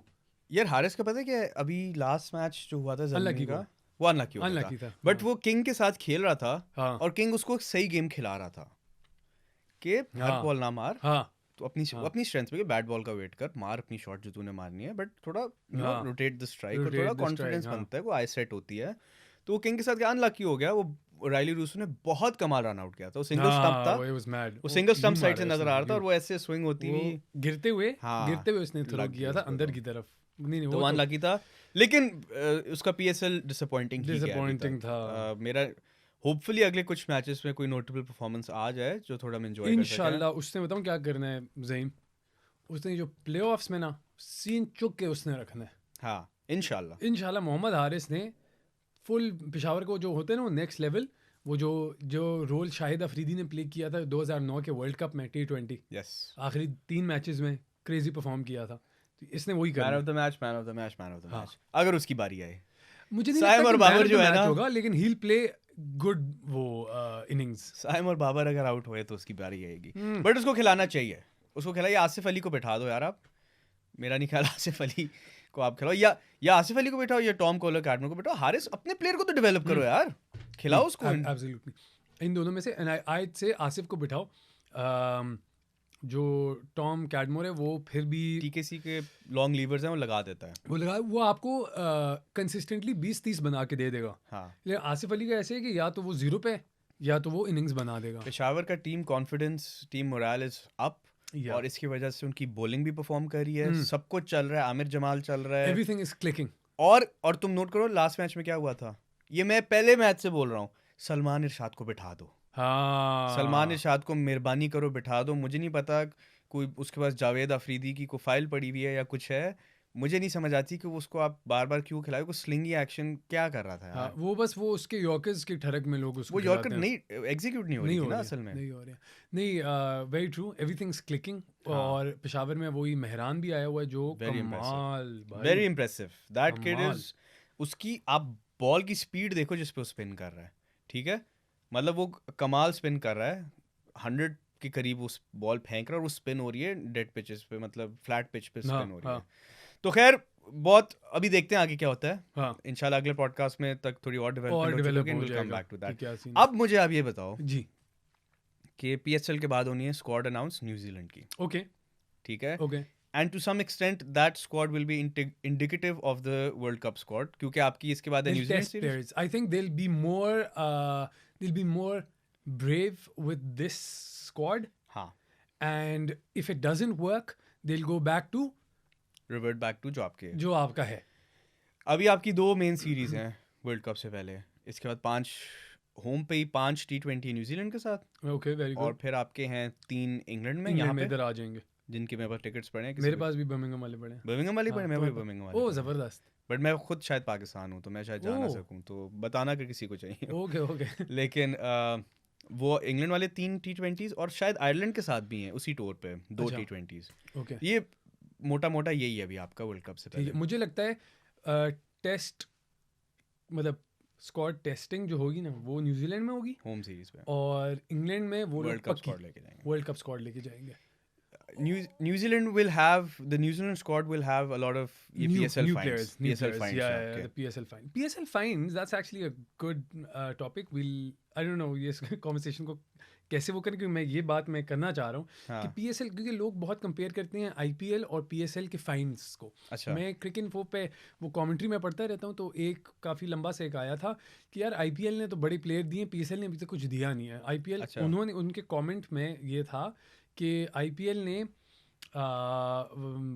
यार हारिस का पता है कि अभी लास्ट मैच जो हुआ था जर्मनी Unlucky का, हुआ। वो अनलकी Unlucky था, बट हाँ। वो किंग के साथ खेल रहा था हाँ और किंग उसको सही गेम खिला रहा था कि हर हाँ। बॉल ना मार, हाँ तो अपनी हाँ। अपनी स्ट्रेंथ पे बैट बॉल का वेट कर, मार अपनी शॉट जो तूने मारनी है, बट थोड़ा हाँ। रोटेट द स्ट्राइक और Rotate थोड़ा the कॉन्फिडेंस strike, हाँ। बनता है, वो आई सेट होती है। तो वो किंग के साथ अनलकी हो गया, वो राइली रूसो ने बहुत कमाल रन आउट किया था, वो सिंगल स्टंप था, हाँ, it was mad. वो सिंगल स्टंप यूं साइड से मारा नजर आ रहा था उसने, और वो ऐसे स्विंग होती वो हुई गिरते हुए हाँ, उसने थ्रो लग किया गई था उसको अंदर तो। की तरफ। नहीं तो वो वो तो अनलकी था, लेकिन उसका पीएसएल डिसअपॉइंटिंग ही गया अभी Disappointing तक। था। मेरा होपफुली अगले कुछ मैचेस में कोई नोटेबल परफॉर्मेंस आ जाए जो थोड़ा हम एंजॉय कर सकें। इंशाल्लाह उसने बताऊं क्या करना है ज़हीम, उसने जो प्लेऑफ्स में ना सीन चुक के उसने रखना है हाँ इंशाल्लाह। इंशाल्लाह। मोहम्मद हारिस ने फुल पेशावर को जो होते हैं ना वो नेक्स्ट लेवल, वो जो रोल शाहिद अफरीदी ने प्ले किया था 2009 के वर्ल्ड कप में T20 यस, आखिरी 3 मैचेस में क्रेजी परफॉर्म किया था, तो इसने वही मैन करना ऑफ है। The match, man of the match, man of the हाँ। मैच, अगर उसकी बारी आए। मुझे नहीं साइम लगता और कि बाबर मैन ऑफ जो द है मैच ना, होगा, लेकिन ही विल प्ले गुड वो इनिंग्स। साइम और बाबर अगर आउट हुए तो उसकी बारी आएगी, हम्म। बट उसको खिलाना चाहिए, उसको खिलाइए। आसिफ अली को बैठा दो यार आप, मेरा नहीं ख्याल आसिफ अली को आप खिलाओ, या आसिफ अली को बैठाओ या टॉम कोलर कैडमो को बैठाओ। हारिस अपने प्लेयर को तो डेवलप करो यार, खिलाओ उसको। एब्सोल्युटली, इन दोनों में से आई से आसिफ को बिठाओ। जो टॉम कैडमोर है वो फिर भी टीकेसी के लॉन्ग लीवर्स हैं, वो लगा देता है। वो आपको कंसिस्टेंटली 20-30 बना के दे देगा। हाँ, लेकिन आसिफ अली का ऐसे है कि या तो वो 0 पे है या तो वो इनिंग्स बना देगा। पेशावर का team confidence, team moral is up, Yeah. और इसकी वजह से उनकी बॉलिंग भी परफॉर्म कर रही है, सब कुछ चल रहा है, आमिर जमाल चल रहा है, एवरीथिंग इज क्लिकिंग। और तुम नोट करो लास्ट मैच में क्या हुआ था, ये मैं पहले मैच से बोल रहा हूँ, सलमान इरशाद को बिठा दो। हाँ, सलमान इरशाद को मेहरबानी करो बिठा दो। मुझे नहीं पता कोई उसके पास जावेद अफरीदी की कोई फाइल पड़ी हुई है या कुछ है, मुझे नहीं समझ आती कि वो उसको आप बार बार क्यों खिलाए। वो स्लिंगी एक्शन क्या कर रहा था यार? हाँ, वो बस वो उसके यॉर्कर्स की ठरक में लोग उसको वो यॉर्कर खिलाते हैं। नहीं एग्जीक्यूट नहीं हो रही थी ना असल में। नहीं हो रही है, नहीं, वेरी ट्रू, एवरीथिंग्स क्लिकिंग। और पेशावर में वही मेहरान भी आया हुआ है जो Very कमाल भाई, वेरी इंप्रेसिव दैट किड कमाल। इज। उसकी आप बॉल की स्पीड देखो जिस पे वो स्पिन कर रहा है, ठीक है, मतलब वो कमाल स्पिन कर रहा है, 100 के करीब उस बॉल फेंक रहा है और वो स्पिन हो रही है डेड पिचेस पे, मतलब फ्लैट पिच पे स्पिन हो रही है। तो खैर बहुत अभी देखते हैं आगे क्या होता है। हाँ, इंशाल्लाह अगले पॉडकास्ट में तक थोड़ी और डेवलपमेंट हो डेवलप चुकी है, हो we'll come जाएगा back to कि that। क्या सीन अब मुझे आप ये बताओ जी। कि पीएसएल के बाद होनी है स्क्वाड अनाउंस न्यूजीलैंड की, ओके ठीक है, okay, and to some extent that squad will be indicative of the world cup squad, क्योंकि आपकी इसके बाद है they'll New Zealand test series. players. I think they'll be more brave with this squad, हाँ, and if it doesn't work they'll go back to revert back to जो आपके जो आपका है। अभी आपकी 2 मेन सीरीज हैं वर्ल्ड कप से पहले, इसके बाद 5 होम पे ही 5 T20 न्यूजीलैंड के साथ, ओके, वेरी और गुड। फिर आपके हैं 3 इंग्लैंड में, इंग्लैंड यहाँ में पे इधर आ जाएंगे, जिनके मेरे पास टिकट्स पड़े हैं। मेरे पास भी बर्मिंघम वाले पड़े हैं। बर्मिंघम वाली पड़े, मैं भी तो- बर्मिंघम ओ वाली, जबरदस्त, बट मैं खुद शायद पाकिस्तान हूँ तो मैं शायद जा ना ओह। सकूँ, तो बताना कि किसी को चाहिए। Okay okay. लेकिन वो इंग्लैंड वाले 3 T20s और शायद आयरलैंड के साथ भी हैं उसी टूर पे 2 अच्छा। T20s। ओके, ये मोटा मोटा यही है अभी आपका वर्ल्ड कप से ठीक है। पहले। मुझे लगता है टेस्ट मतलब स्क्वाड टेस्टिंग जो होगी ना वो न्यूजीलैंड में होगी, होम सीरीज पे और इंग्लैंड में वो वर्ल्ड लोग कप स्क्वाड लेके जाएंगे। वर्ल्ड कप स्क्वाड लेके जाएंगे। New Zealand will have the New Zealand squad will have a lot of PSL new fines. players, PSL fines. yeah, okay. the PSL fine. PSL fines, that's actually a good topic. I don't know, ये conversation को कैसे वो करें, क्योंकि मैं ये बात मैं करना चाह रहा हूँ कि हाँ पीएसएल, क्योंकि लोग बहुत कंपेयर करते हैं आईपीएल और पीएसएल के फाइन्स को। अच्छा मैं क्रिकेट इन्फो पे वो कमेंट्री में पढ़ता रहता हूँ, तो एक काफ़ी लंबा से एक आया था कि यार आईपीएल ने तो बड़े प्लेयर दिए, पीएसएल ने अभी तक कुछ दिया नहीं है। आईपीएल अच्छा उन्होंने उनके कमेंट में ये था कि आईपीएल ने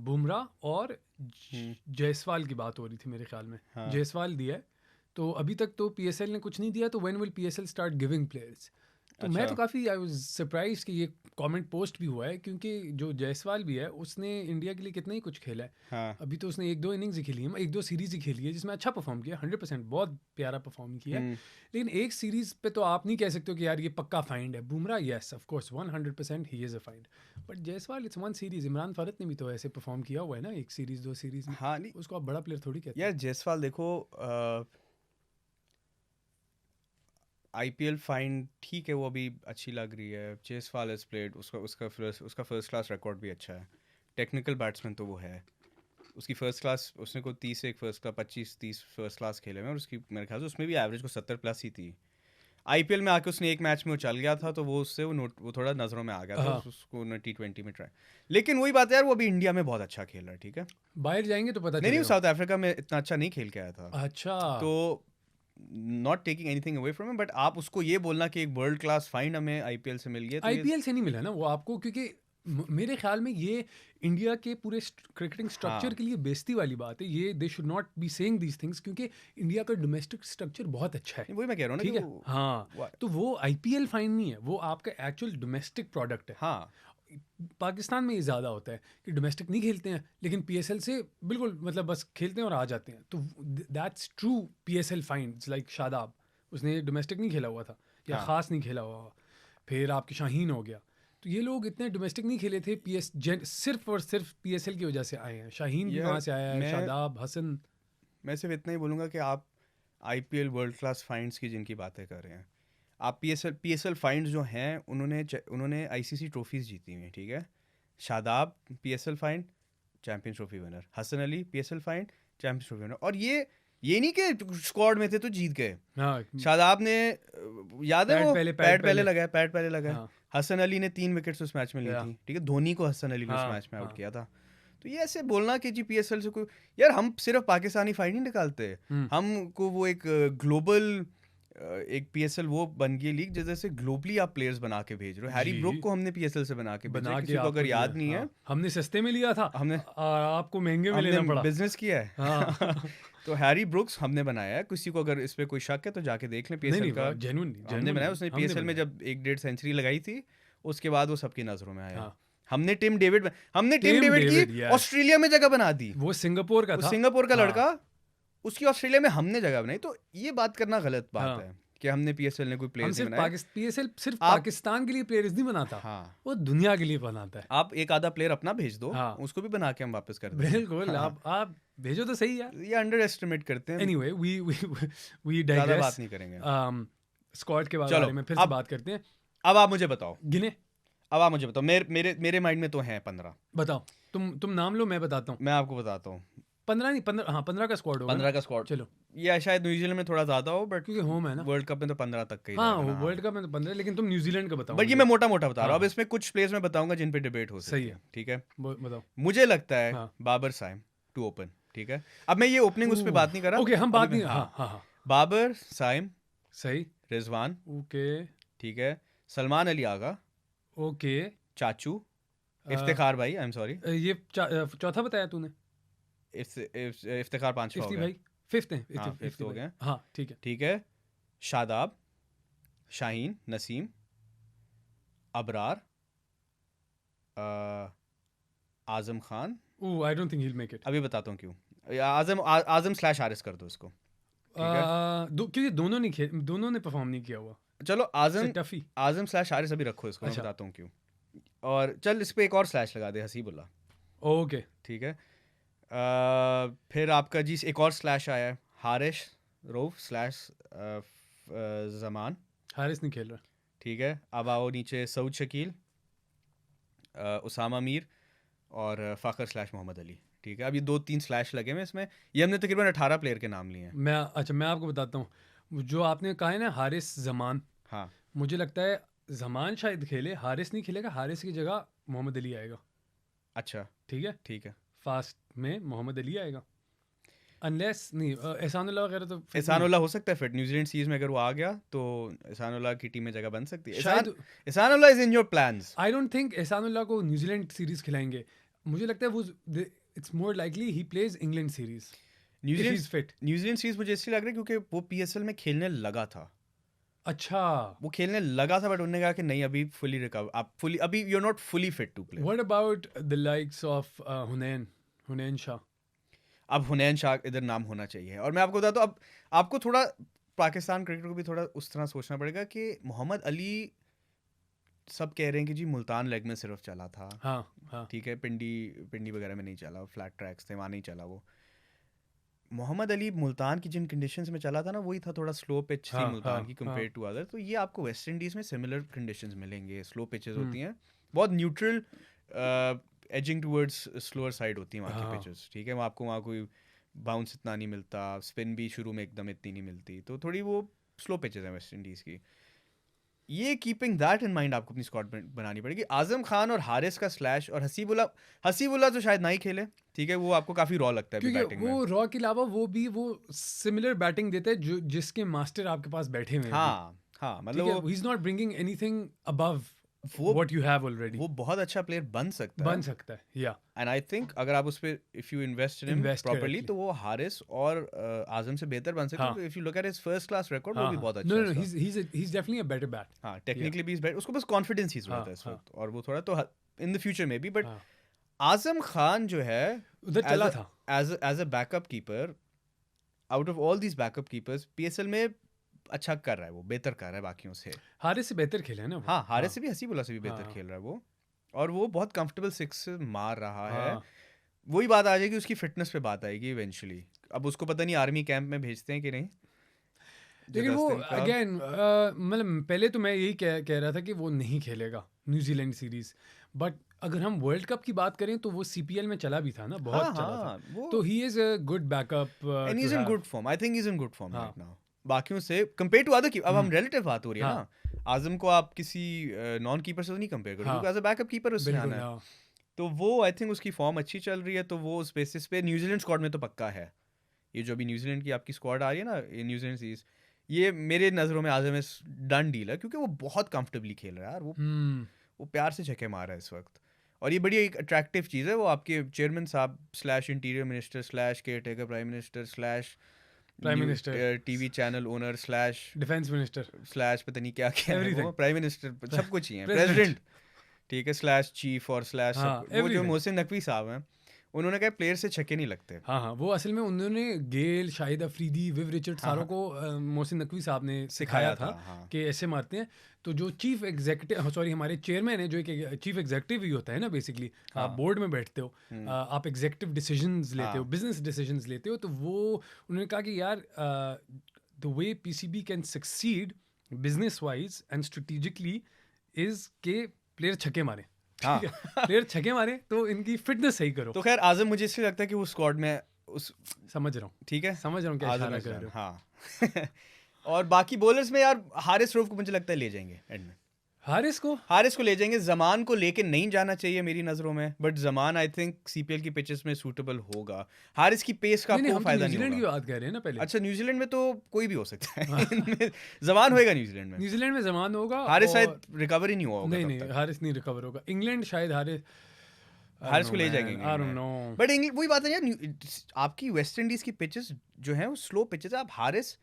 बुमराह और जायसवाल की बात हो रही थी मेरे ख्याल में, हाँ जायसवाल दिया है, तो अभी तक तो पीएसएल ने कुछ नहीं दिया, तो when will PSL start giving players? तो मैं अच्छा तो काफ़ी आई वाज सरप्राइज कि ये कमेंट पोस्ट भी हुआ है, क्योंकि जो जायसवाल भी है उसने इंडिया के लिए कितना ही कुछ खेला है। हाँ अभी तो उसने 1-2 इनिंग्स ही खेली है, 1-2 सीरीज़ ही खेली है जिसमें अच्छा परफॉर्म किया, 100% बहुत प्यारा परफॉर्म किया है। लेकिन एक सीरीज़ पे तो आप नहीं कह सकते हो कि यार ये पक्का फाइंड है। Bumrah yes of course 100% he is a find, but Jaiswal it's one series. Imran Farhat ने भी तो ऐसे परफॉर्म किया हुआ है ना, एक सीरीज़ 2 सीरीज़ में, हाँ नहीं उसको आप बड़ा प्लेयर थोड़ी कहते यार हैं। जायसवाल देखो आईपीएल फाइन ठीक है वो अभी अच्छी लग रही है। जायसवाल हैज प्लेड उसका फर्स्ट क्लास रिकॉर्ड भी अच्छा है। टेक्निकल बैट्समैन तो वो है। उसकी फर्स्ट क्लास उसने को 30 से एक फर्स्ट क्लास 25-30 फर्स्ट क्लास खेले में और उसकी मेरे ख्याल से उसमें भी एवरेज को 70 प्लस ही थी। आईपीएल में आके उसने एक मैच में वो चल गया था तो वो उससे वो थोड़ा नज़रों में आ गया था। हाँ, उसको T20 में ट्राई, लेकिन वही बात है यार वो अभी इंडिया में बहुत अच्छा खेल रहा है। ठीक है बाहर जाएंगे तो पता नहीं नहीं वो चलेगा। साउथ अफ्रीका में इतना अच्छा नहीं खेल के आया था। अच्छा, तो not taking anything away from him, but आप उसको ये बोलना कि एक वर्ल्ड क्लास फाइंड हमें आईपीएल से मिल गया तो ये आईपीएल से नहीं मिला ना वो आपको, क्योंकि मेरे ख्याल में ये इंडिया के पूरे क्रिकेटिंग स्ट्रक्चर हाँ के लिए बेइज्जती वाली बात है। ये they should not be saying these things, क्योंकि इंडिया का डोमेस्टिक स्ट्रक्चर बहुत अच्छा है। नहीं, वही मैं कह रहा हूँ ना ठीक कि है, हाँ, तो वो आईपीएल फाइन नहीं है, वो आपका एक्चुअल डोमेस्टिक प्रोडक्ट है। हाँ पाकिस्तान में ये ज़्यादा होता है कि डोमेस्टिक नहीं खेलते हैं, लेकिन पीएसएल से बिल्कुल मतलब बस खेलते हैं और आ जाते हैं। तो that's true PSL finds, like Shadab, उसने डोमेस्टिक नहीं खेला हुआ था या हाँ ख़ास नहीं खेला हुआ। फिर आपके शाहीन हो गया, तो ये लोग इतने डोमेस्टिक नहीं खेले थे, सिर्फ और सिर्फ पीएसएल की वजह से आए हैं। शाहीन भी यार वहाँ से आया है, मैं शादाब, हसन। मैं सिर्फ इतना ही बोलूँगा कि आप आईपीएल वर्ल्ड क्लास फाइंड्स की जिनकी बातें कर रहे हैं, आप पीएसएल फाइंड्स जो हैं उन्होंने आईसीसी ट्रॉफीज जीती हुई हैं। ठीक है Shadab PSL find champions trophy winner, Hasan Ali PSL find champions trophy winner. और ये नहीं कि स्क्वाड में थे तो जीत गए। हाँ, शादाब ने याद है वो पैड पहले लगाया। हाँ, हसन अली ने 3 विकेट्स उस मैच में ली या, थी। ठीक है धोनी को हसन अली ने उस हाँ, मैच में आउट हाँ, किया था। तो ये ऐसे बोलना कि जी पीएसएल से कोई, यार हम सिर्फ पाकिस्तानी फाइट नहीं निकालते, हमको वो एक ग्लोबल एक पीएसएल वो बन गई लीग जैसे ग्लोबली आप प्लेयर्स बना के भेज रहे हो। हैरी जी, ब्रुक को हमने पीएसएल से बना के भेजा है, किसी को आपको अगर दिया, याद नहीं है। हाँ, हमने सस्ते में लिया था, हमने आपको महंगे में लेना पड़ा। बिजनेस किया है। हाँ। तो हैरी ब्रुक्स हमने बनाया है। किसी को अगर इस पे कोई शक है तो जाके देख लें। नहीं पीएसएल नहीं का हमने बनाया। उसने हमने पीएसएल में बनाया। जब 1.5 सेंचुरी लगाई थी उसके बाद वो सबकी नजरों में आया। हाँ, हमने टिम डेविड टिम डेविड, की yes, ऑस्ट्रेलिया में जगह बना दी। वो सिंगापुर का वो था। सिंगापुर का हाँ, लड़का, उसकी ऑस्ट्रेलिया में हमने जगह बनाई। तो ये बात करना गलत बात हाँ, है कि हमने पीएसएल ने कोई हम प्लेयर्स नहीं सिर्फ बनाए। पीएसएल सिर्फ आप पाकिस्तान के लिए प्लेयर्स नहीं बनाता, हाँ वो दुनिया के लिए बनाता है। आप एक आधा प्लेयर अपना भेज दो, हाँ, उसको भी बना के हम वापस कर देंगे। बिल्कुल, हाँ, आप भेजो तो सही यार। ये अंडर एस्टिमेट करते हैं। एनीवे वी ज्यादा डाइग्रेस। बात नहीं करेंगे। स्क्वाड के चलो बारे में फिर से अब बात करते हैं। अब आप मुझे बताओ गिने, मेरे माइंड में तो हैं 15। बताओ, तुम नाम लो, मैं बताता हूँ। मैं आपको बताता हूँ 15 नहीं, 15, हाँ 15 का स्क्वाड होगा 15 का स्क्वाड। चलो, ये शायद न्यूजीलैंड में थोड़ा ज्यादा हो, बट क्योंकि होम है ना। वर्ल्ड कप में तो 15 तक का ही हाँ, रहेगा ना। वर्ल्ड कप में तो 15, लेकिन तुम न्यूजीलैंड का बताओ। बट ये मैं मोटा मोटा बता रहा हूँ। अब हाँ, इसमें कुछ प्लेयर्स मैं बताऊंगा जिन पे डिबेट हो सकती सही है। है, ठीक है बताओ। मुझे लगता है हाँ, बाबर साइम टू ओपन। ठीक है अब मैं ये ओपनिंग उस पे बात नहीं कर रहा। ओके, हम बात नहीं, हाँ हाँ हाँ हाँ, बाबर साइम सही, रिजवान, ओके ठीक है सलमान अली आगा, ओके, चाचू, इफ्तिखार भाई, आई एम सॉरी, ये चौथा बताया तूने, इफ्तिखार 5वां हो इफ्ती गया। भाई, फिफ्थ है, हाँ फिफ्थ हो गया। हाँ ठीक है, ठीक है Shadab, Shaheen, Naseem, Abrar, Azam Khan. Oh I don't think he will make it. अभी बताता हूँ क्यों। आजम स्लैश हारिस कर दो इसको। ठीक है क्योंकि दोनों ने परफॉर्म नहीं किया हुआ। चलो टफी। आजम स्लैश हारिस अभी रखो इसको। मैं अच्छा, बताता हूँ क्यों। और चल इस पे एक और स्लैश लगा दे, हसीबुल्ला। ओके, ठीक है फिर आपका जी एक और स्लैश आया है, हारिश रोफ स्लैश जमान। हारिस नहीं खेल रहा। ठीक है अब आओ नीचे, सऊद शकील, उसामा मीर और फ़ाखर स्लैश मोहम्मद अली। ठीक है अब ये 2-3 स्लैश लगे हुए इसमें। ये हमने तकरीबन 18 प्लेयर के नाम लिए हैं। मैं आपको बताता हूँ, जो आपने कहा है ना हारिस जमान, हाँ मुझे लगता है जमान शायद खेले, हारिस नहीं खेलेगा, हारिस की जगह मोहम्मद अली आएगा। अच्छा ठीक है, है। फास्ट में मोहम्मद अली आएगा, अनलेस नहीं एहसानुल्लाह वगैरह तो fit नहीं है। एहसानुल्लाह हो सकता है फिट, न्यूजीलैंड सीरीज में अगर वो आ गया तो एहसानुल्लाह की टीम में जगह बन सकती है। शायद Ehsanullah is in your plans. I don't think Ehsanullah को न्यूजीलैंड सीरीज खिलाएंगे, मुझे लगता है वो it's more likely he plays England series if he is fit. New Zealand series मुझे इसलिए लग रहा है क्योंकि वो पीएसएल में खेलने लगा था। अच्छा, वो खेलने लगा था बट उन्होंने कहा कि नहीं अभी फुली रिकवर, आप फुली अभी you are not fully fit to play. What about the likes of Hunain Shah? अब हुनैन शाह इधर नाम होना चाहिए। और मैं आपको बताता हूँ, अब आपको थोड़ा पाकिस्तान क्रिकेट को भी थोड़ा उस तरह सोचना पड़ेगा कि मोहम्मद अली, सब कह रहे हैं कि जी मुल्तान लेग में सिर्फ चला था। हाँ ठीक है, पिंडी वगैरह में नहीं चला, फ्लैट ट्रैक्स थे वहाँ नहीं चला वो। मोहम्मद अली मुल्तान की जिन कंडीशंस में चला था ना, वही था थोड़ा स्लो पिच थी मुल्तान की कंपेयर टू अदर। तो ये आपको वेस्ट इंडीज़ में सिमिलर कंडीशंस मिलेंगे, स्लो पिचेस होती हैं, बहुत neutral, ageing towards slower side होती हैं वहाँ की पिचेस। ठीक है, वहाँ आपको वहाँ कोई बाउंस इतना नहीं मिलता, स्पिन भी शुरू में एकदम इतनी नहीं मिलती, तो थोड़ी वो स्लो पिचेस हैं वेस्ट इंडीज़ की। ये कीपिंग दैट इन माइंड आपको अपनी स्क्वाड बनानी पड़ेगी। आजम खान और हारिस का स्लैश, और हसीबुल्ला तो शायद ना ही खेले। ठीक है, वो आपको काफी रॉ लगता है क्योंकि बैटिंग में। वो रॉ के अलावा वो सिमिलर बैटिंग देते हैं जो जिसके मास्टर आपके पास बैठे हुए हैं। हाँ मतलब he is not bringing anything above what you have already. वो बहुत अच्छा प्लेयर बन सकता है या एंड आई थिंक अगर आप उस पे if you invest in properly तो वो हारिस और आजम से बेहतर बन सकता है। If you look at his first class record, वो भी बहुत अच्छा है। No, he is definitely a better bat. हाँ, टेक्निकली भी इज बेटर, उसको बस कॉन्फिडेंस ही जरूरत है इस वक्त, और वो थोड़ा तो इन द फ्यूचर में भी। बट आजम खान जो है उधर चला था as a backup keeper, out of all these backup keepers PSL में अच्छा कर रहा है, वो बेहतर कर रहा है बाकियों से। हारिस से बेहतर खेला है ना वो। हाँ, हारिस से भी, हसीबुल्ला से भी बेहतर खेल रहा है वो, और वो बहुत कंफर्टेबल सिक्स मार रहा है। वही बात आ जाएगी, उसकी फिटनेस पे बात आएगी इवेंचुअली। अब उसको पता नहीं आर्मी कैंप में भेजते हैं कि नहीं, लेकिन वो अगेन मतलब पहले तो मैं यही कह रहा था कि वो नहीं खेलेगा न्यूजीलैंड सीरीज, बट अगर हम वर्ल्ड कप की बात करें तो वो सीपीएल में चला भी था ना, बहुत चला था। तो he is a good backup and he is in good form. I think he is in good form right now, बाकियों से कंपेयर टू अदर। अब हम रिलेटिव बात हो रही है ना, आजम को आप किसी नॉन कीपर से तो नहीं कंपेयर करोगे, एज अ बैकअप कीपर उसने आना है। तो वो आई थिंक उसकी फॉर्म अच्छी चल रही है, तो वो उस बेसिस पे न्यूजीलैंड स्क्वाड में तो पक्का है। ये जो अभी न्यूजीलैंड की आपकी स्क्वाड आ रही है ना, ये न्यूजीलैंड सीरीज, ये मेरे नज़रों में आजम डन डील है, क्योंकि वो बहुत कंफर्टेबली खेल रहा है यार। वो प्यार से छक्के मार रहा है इस वक्त, और ये बड़ी एक अट्रैक्टिव चीज़ है। वो आपके चेयरमैन साहब slash interior minister slash caretaker prime minister slash prime minister TV channel owner slash defence minister slash पता नहीं क्या क्या है वो, प्राइम मिनिस्टर सब कुछ ही है, प्रेसिडेंट, ठीक है, स्लैश चीफ और स्लैश वो जो मोहसिन नकवी साहब हैं, उन्होंने कहा प्लेयर से छक्के नहीं लगते। हाँ, वो असल में उन्होंने गेल, शाहिद अफरीदी, विव रिचर्ड सारों को मोहसिन नकवी साहब ने सिखाया था कि ऐसे मारते हैं। तो जो चीफ एग्जीक्यूटिव, सॉरी हमारे चेयरमैन है, जो एक चीफ एग्जीक्यूटिव ही होता है ना बेसिकली, आप बोर्ड में बैठते हो, आप एग्जीक्यूटिव डिसीजंस लेते हो, बिजनेस डिसीजंस लेते हो। तो वो उन्होंने कहा कि यार the way PCB can succeed business wise and strategically is के प्लेयर छक्के मारे। हाँ, प्लेयर छक्के मारे तो इनकी फिटनेस सही करो। तो खैर आजम मुझे इसलिए लगता है कि वो स्क्वाड में उस समझ रहा हूँ, ठीक है, समझ रहा हूँ क्या इशारा कर रहे हो। हाँ और बाकी बॉलर्स में यार हारिस रऊफ को मुझे लगता है ले जाएंगे एंड में, हारिस को ले जाएंगे। जमान को लेके नहीं जाना चाहिए मेरी नजरों में, but Zaman I think CPL की पिचेस में सूटेबल होगा। हारिस की पेस का आपको फायदा नहीं होगा। न्यूजीलैंड की बात कर रहे हैं ना पहले। अच्छा, न्यूजीलैंड में तो कोई भी हो सकता है जमान होएगा न्यूजीलैंड में जमान होगा। हारिस शायद रिकवर ही नहीं हुआ होगा। नहीं, हारिस नहीं रिकवर होगा। इंग्लैंड शायद हारिस को ले जाएंगे, बट वही बात है यार, आपकी वेस्ट इंडीज की पिचेस जो है वो स्लो पिचेस है, आप हारिस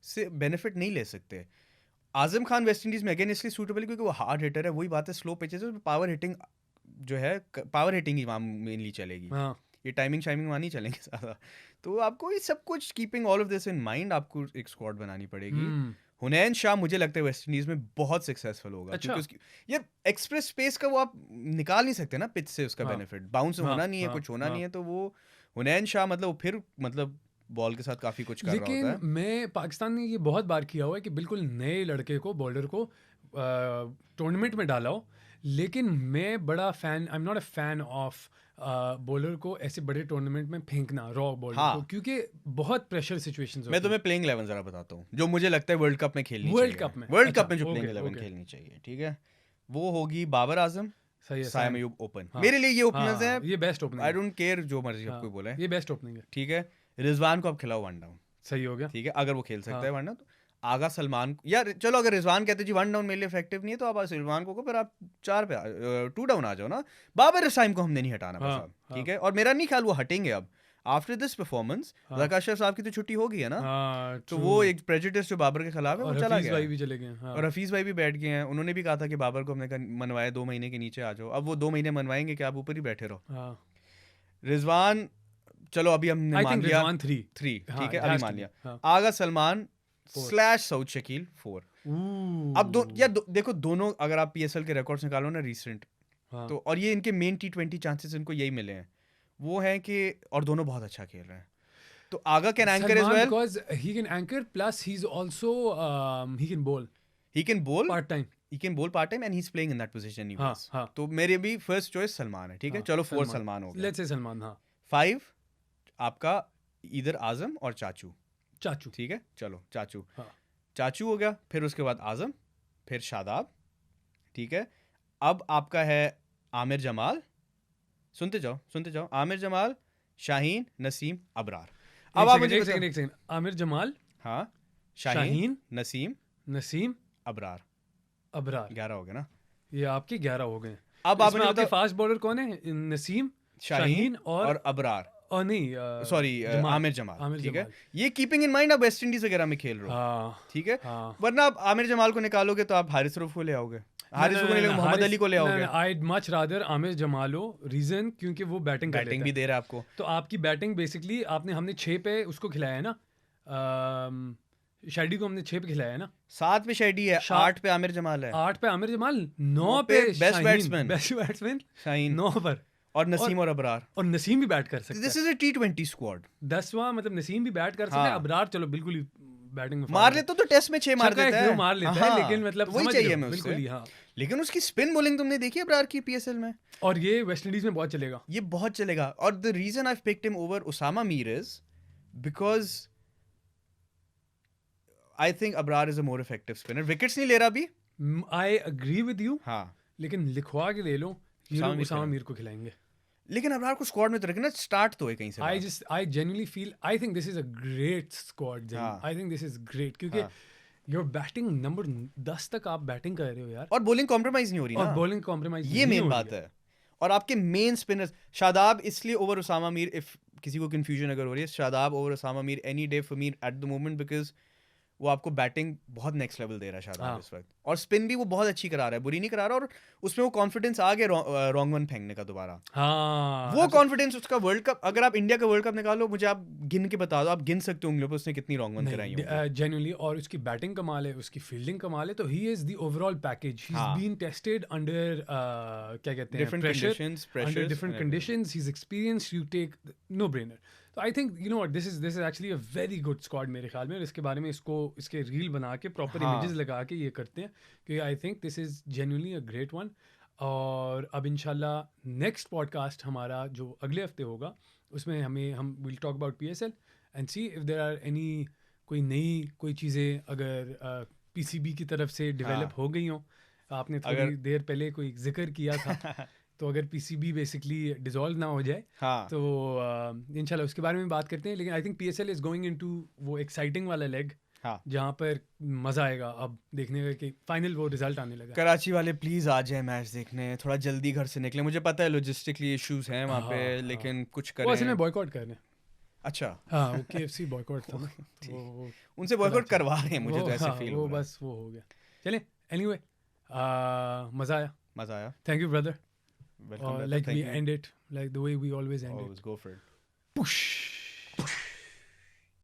से बेनिफिट नहीं ले सकते। आजम खान वेस्ट इंडीज में अगेन इसलिए सूटेबल है क्योंकि वो हार्ड हिटर है। वही बात है, स्लो पिचेस है, पावर हिटिंग जो है, पावर हिटिंग ही वहाँ मेनली चलेगी। ये टाइमिंग शाइमिंग वहाँ नहीं चलेंगे ज़्यादा। तो आपको ये सब कुछ keeping all of this in mind आपको एक स्क्वाड बनानी पड़ेगी। हुनैन शाह मुझे लगता है वेस्ट इंडीज में बहुत सक्सेसफुल होगा। अच्छा। क्योंकि उसकी ये एक्सप्रेस स्पेस का वो आप निकाल नहीं सकते ना पिच से उसका बेनिफिट, बाउंस होना नहीं है, कुछ होना नहीं है। तो वो हुनैन शाह मतलब फिर मतलब बॉल के साथ काफ़ी कुछ कर रहा होता लेकिन है। मैं पाकिस्तान ने ये बहुत बार किया हुआ है कि बिल्कुल नए लड़के को बॉलर को टूर्नामेंट में डाला हो, लेकिन मैं बड़ा fan, I am not a fan of bowler को ऐसे बड़े टूर्नामेंट में फेंकना, रॉ बॉलर हाँ। को, क्योंकि बहुत प्रेशर सिचुएशंस मैं होती हैं तुम्हें प्लेइंग 11 जरा बताता हूँ जो मुझे लगता है वर्ल्ड कप में खेलनी वर्ल्ड चाहिए। कप में। वर्ल्ड अच्छा, कप में जो प्लेइंग ओके 11 ओके, खेलनी चाहिए, ठीक है, वो होगी बाबर आजम, सही है, साइम सही। अयूब ओपन। हाँ, मेरे लिए ये ओपनर्स हाँ, हैं, ये बेस्ट ओपनिंग आई है। डोंट केयर जो मर्जी हाँ, आपको बोले, ये बेस्ट ओपनिंग है, ठीक है। रिजवान को आप खिलाओ वन डाउन, सही हो गया। ठीक है, अगर वो खेल सकता हाँ। है, वरना तो आगा सलमान यार चलो, अगर रिजवान कहते जी वन डाउन मेरे लिए इफेक्टिव नहीं है तो आप सलमान को फिर आप 4 पे 2 डाउन आ जाओ ना। बाबर इस्लाम को हमने नहीं हटाना बस हाँ, अब, हाँ। ठीक है। और मेरा नहीं ख्याल वो हटेंगे अब आफ्टर दिस परफॉर्मेंस। हाँ। जका अशरफ साहब की तो छुट्टी हो गई है ना, हाँ, तो true। वो एक प्रेजुडिस जो बाबर के खिलाफ है वो और चला हफीज गया भाई है। भी चले गए। हाँ। और हफीज भाई भी बैठ गए हैं, उन्होंने भी कहा था कि बाबर को हमने मनवाए 2 महीने के नीचे आ जाओ। अब वो 2 महीने मनवाएंगे कि आप ऊपर ही बैठे रहो। हाँ। रिजवान चलो अभी हमने आई मान थिंक लिया रिजवान 3। 3, हाँ, ठीक है, it अभी has मान to be, लिया। हाँ। आगा सलमान Four। / सऊद शकील 4। अब देखो दोनों अगर आप पीएसएल के रिकॉर्ड्स निकालो ना रिसेंट, हाँ। तो और ये इनके मेन T20 चांसेस इनको यही मिले हैं, वो हैं कि और दोनों बहुत अच्छा खेल रहे हैं। तो Agha can anchor as well, because he can anchor, plus he's also he can bowl he can बोल part time। he can bowl part time and he's playing in that position anyways। हाँ, हाँ। तो मेरे भी फर्स्ट चॉइस सलमान है, ठीक है। हाँ, चलो 4 सलमान हो गया। Let's say Salman. हाँ। 5 आपका इधर आजम और चाचू, चाचू। ठीक है, चलो चाचू। हाँ। चाचू हो गया, फिर उसके बाद आजम, फिर शादाब, ठीक है। अब आपका है आमिर जमाल, सुनते जाओ, आमिर जमाल, शाहीन, नसीम, अबरार। अब आप मुझे एक सेकंड, आमिर जमाल, हाँ, शाहीन, नसीम, नसीम, अबरार, अबरार। 11 हो गए ना। ये आपके 11 हो गए। अब आप इसमें मुझे आपके बताओ, फास्ट बॉलर कौन है? नसीम, शाहीन और अबरार, नहीं, सॉरी आमिर जमाल, ठीक है। ये कीपिंग इन माइंड आप वेस्ट इंडीज वगैरह में खेल रहे हो, हाँ, ठीक है। हाँ। वरना आप आमिर जमाल को निकालोगे तो आप हारिस रऊफ को ले आओगे, हारिस रऊफ को नहीं लेके मोहम्मद अली को ले आओगे। I'd much rather Aamir Jamal हो, रीजन क्योंकि वो बैटिंग कर बैटिंग लेता भी है। दे रहा है आपको। तो आपकी बैटिंग बेसिकली हमने 6 पे उसको खिलाया है ना, शेडी को हमने 6 पे खिलाया है ना। 7 पे शेडी है, 8 पे आमिर जमाल है, 8 पे आमिर जमाल, 9 9 पे बेस्ट बैट्समैन शाहीन, 9 पर, और नसीम और अबरार। और नसीम भी बैट कर सकता दिस है। Is a T20 squad. 10वां मतलब नसीम भी बैट कर सकता है, हाँ। अबरार चलो बिल्कुल ही बैटिंग में मार लेता तो टेस्ट में 6 मार छक्का देता एक है, मार लेता है, लेकिन मतलब वही समझ चाहिए रहे हो, हमें बिल्कुल उससे। ही। हाँ। लेकिन उसकी स्पिन बॉलिंग तुमने देखी है अबरार की पीएसएल में, और ये वेस्ट इंडीज में बहुत चलेगा। ये बहुत चलेगा। और the reason I picked him over Usama Mir is because I think Abrar is a more effective spinner. Wickets नहीं ले रहा अभी, आई एग्री विद यू, हाँ, लेकिन लिखवा के ले लो, ये उसामा लोग मीर उसामा खिलाएंगे। मीर को खिलाएंगे। लेकिन अबरार को स्क्वाड में तो रखना, स्टार्ट तो है कहीं से I बाहर। just I genuinely feel I think this is a great squad, Jen. हाँ। I think this is great क्योंकि हाँ। your batting नंबर 10 तक आप बैटिंग कर रहे हो यार, और बॉलिंग कॉम्प्रोमाइज नहीं हो रही और ना, बॉलिंग कॉम्प्रोमाइज ये मेन बात है। और आपके मेन स्पिनर्स, शादाब इसलिए ओवर उसामा मीर, इफ किसी को कंफ्यूजन अगर हो रही है, Shadab over Usama Mir any day for me at the moment, because वो आपको बैटिंग बहुत नेक्स्ट लेवल दे रहा है शादाब हाँ। इस वक्त, और स्पिन भी वो बहुत अच्छी करा रहा है, बुरी नहीं करा रहा, और उसमें वो कॉन्फिडेंस आ गया रॉन्ग वन फेंकने का दोबारा। हाँ, वो कॉन्फिडेंस उसका वर्ल्ड कप, अगर आप इंडिया का वर्ल्ड कप निकालो, मुझे आप गिन के बता दो, आप गिन सकते हो उंगलियों पे उसने कितनी रॉन्ग वन कराई होंगी। जेन्युइनली, और उसकी बैटिंग कमाल है, उसकी फील्डिंग कमाल है, तो he is the overall package. He is been tested under क्या कहते हैं, different conditions, under pressures, different conditions. He's experienced. You take no brainer. So I think you know what, this is actually a very good squad मेरे ख्याल में, और इसके बारे में इसके रील बना के प्रॉपर हाँ। इमेजेस लगा के ये करते हैं, क्योंकि I think this is genuinely a great one. और अब इंशाल्लाह नेक्स्ट पॉडकास्ट हमारा जो अगले हफ्ते होगा, उसमें हम we'll talk about PSL and see if there are any कोई चीज़ें अगर PCB की तरफ से डेवलप हो गई हों। आपने थोड़ी देर पहले कोई जिक्र किया था तो अगर PCB बेसिकली डिसॉल्व ना हो जाए, हाँ, तो इंशाल्लाह उसके बारे में बात करते हैं। लेकिन I think PSL is going into वो एक्साइटिंग वाला लेग, हाँ, जहाँ पर मज़ा आएगा अब देखने का कि फाइनल वो रिजल्ट आने लगा। कराची वाले प्लीज आ जाए मैच देखने, थोड़ा जल्दी घर से निकले। मुझे पता है लॉजिस्टिकली इश्यूज हैं वहाँ पे, हाँ, लेकिन कुछ वो असल करें। में बॉयकॉट कर रहे हैं। अच्छा, हाँ, वो KFC बॉयकॉट था ना, वो उनसे बॉयकॉट करवा रहे हैं, मुझे तो ऐसे हाँ, फील वो हो रहा है। बस वो हो गया। चलें, एनीवे मज़ा आया। मजा आया। Thank you brother. Welcome. Like we end it like the way we always end it. Always go for it. Push.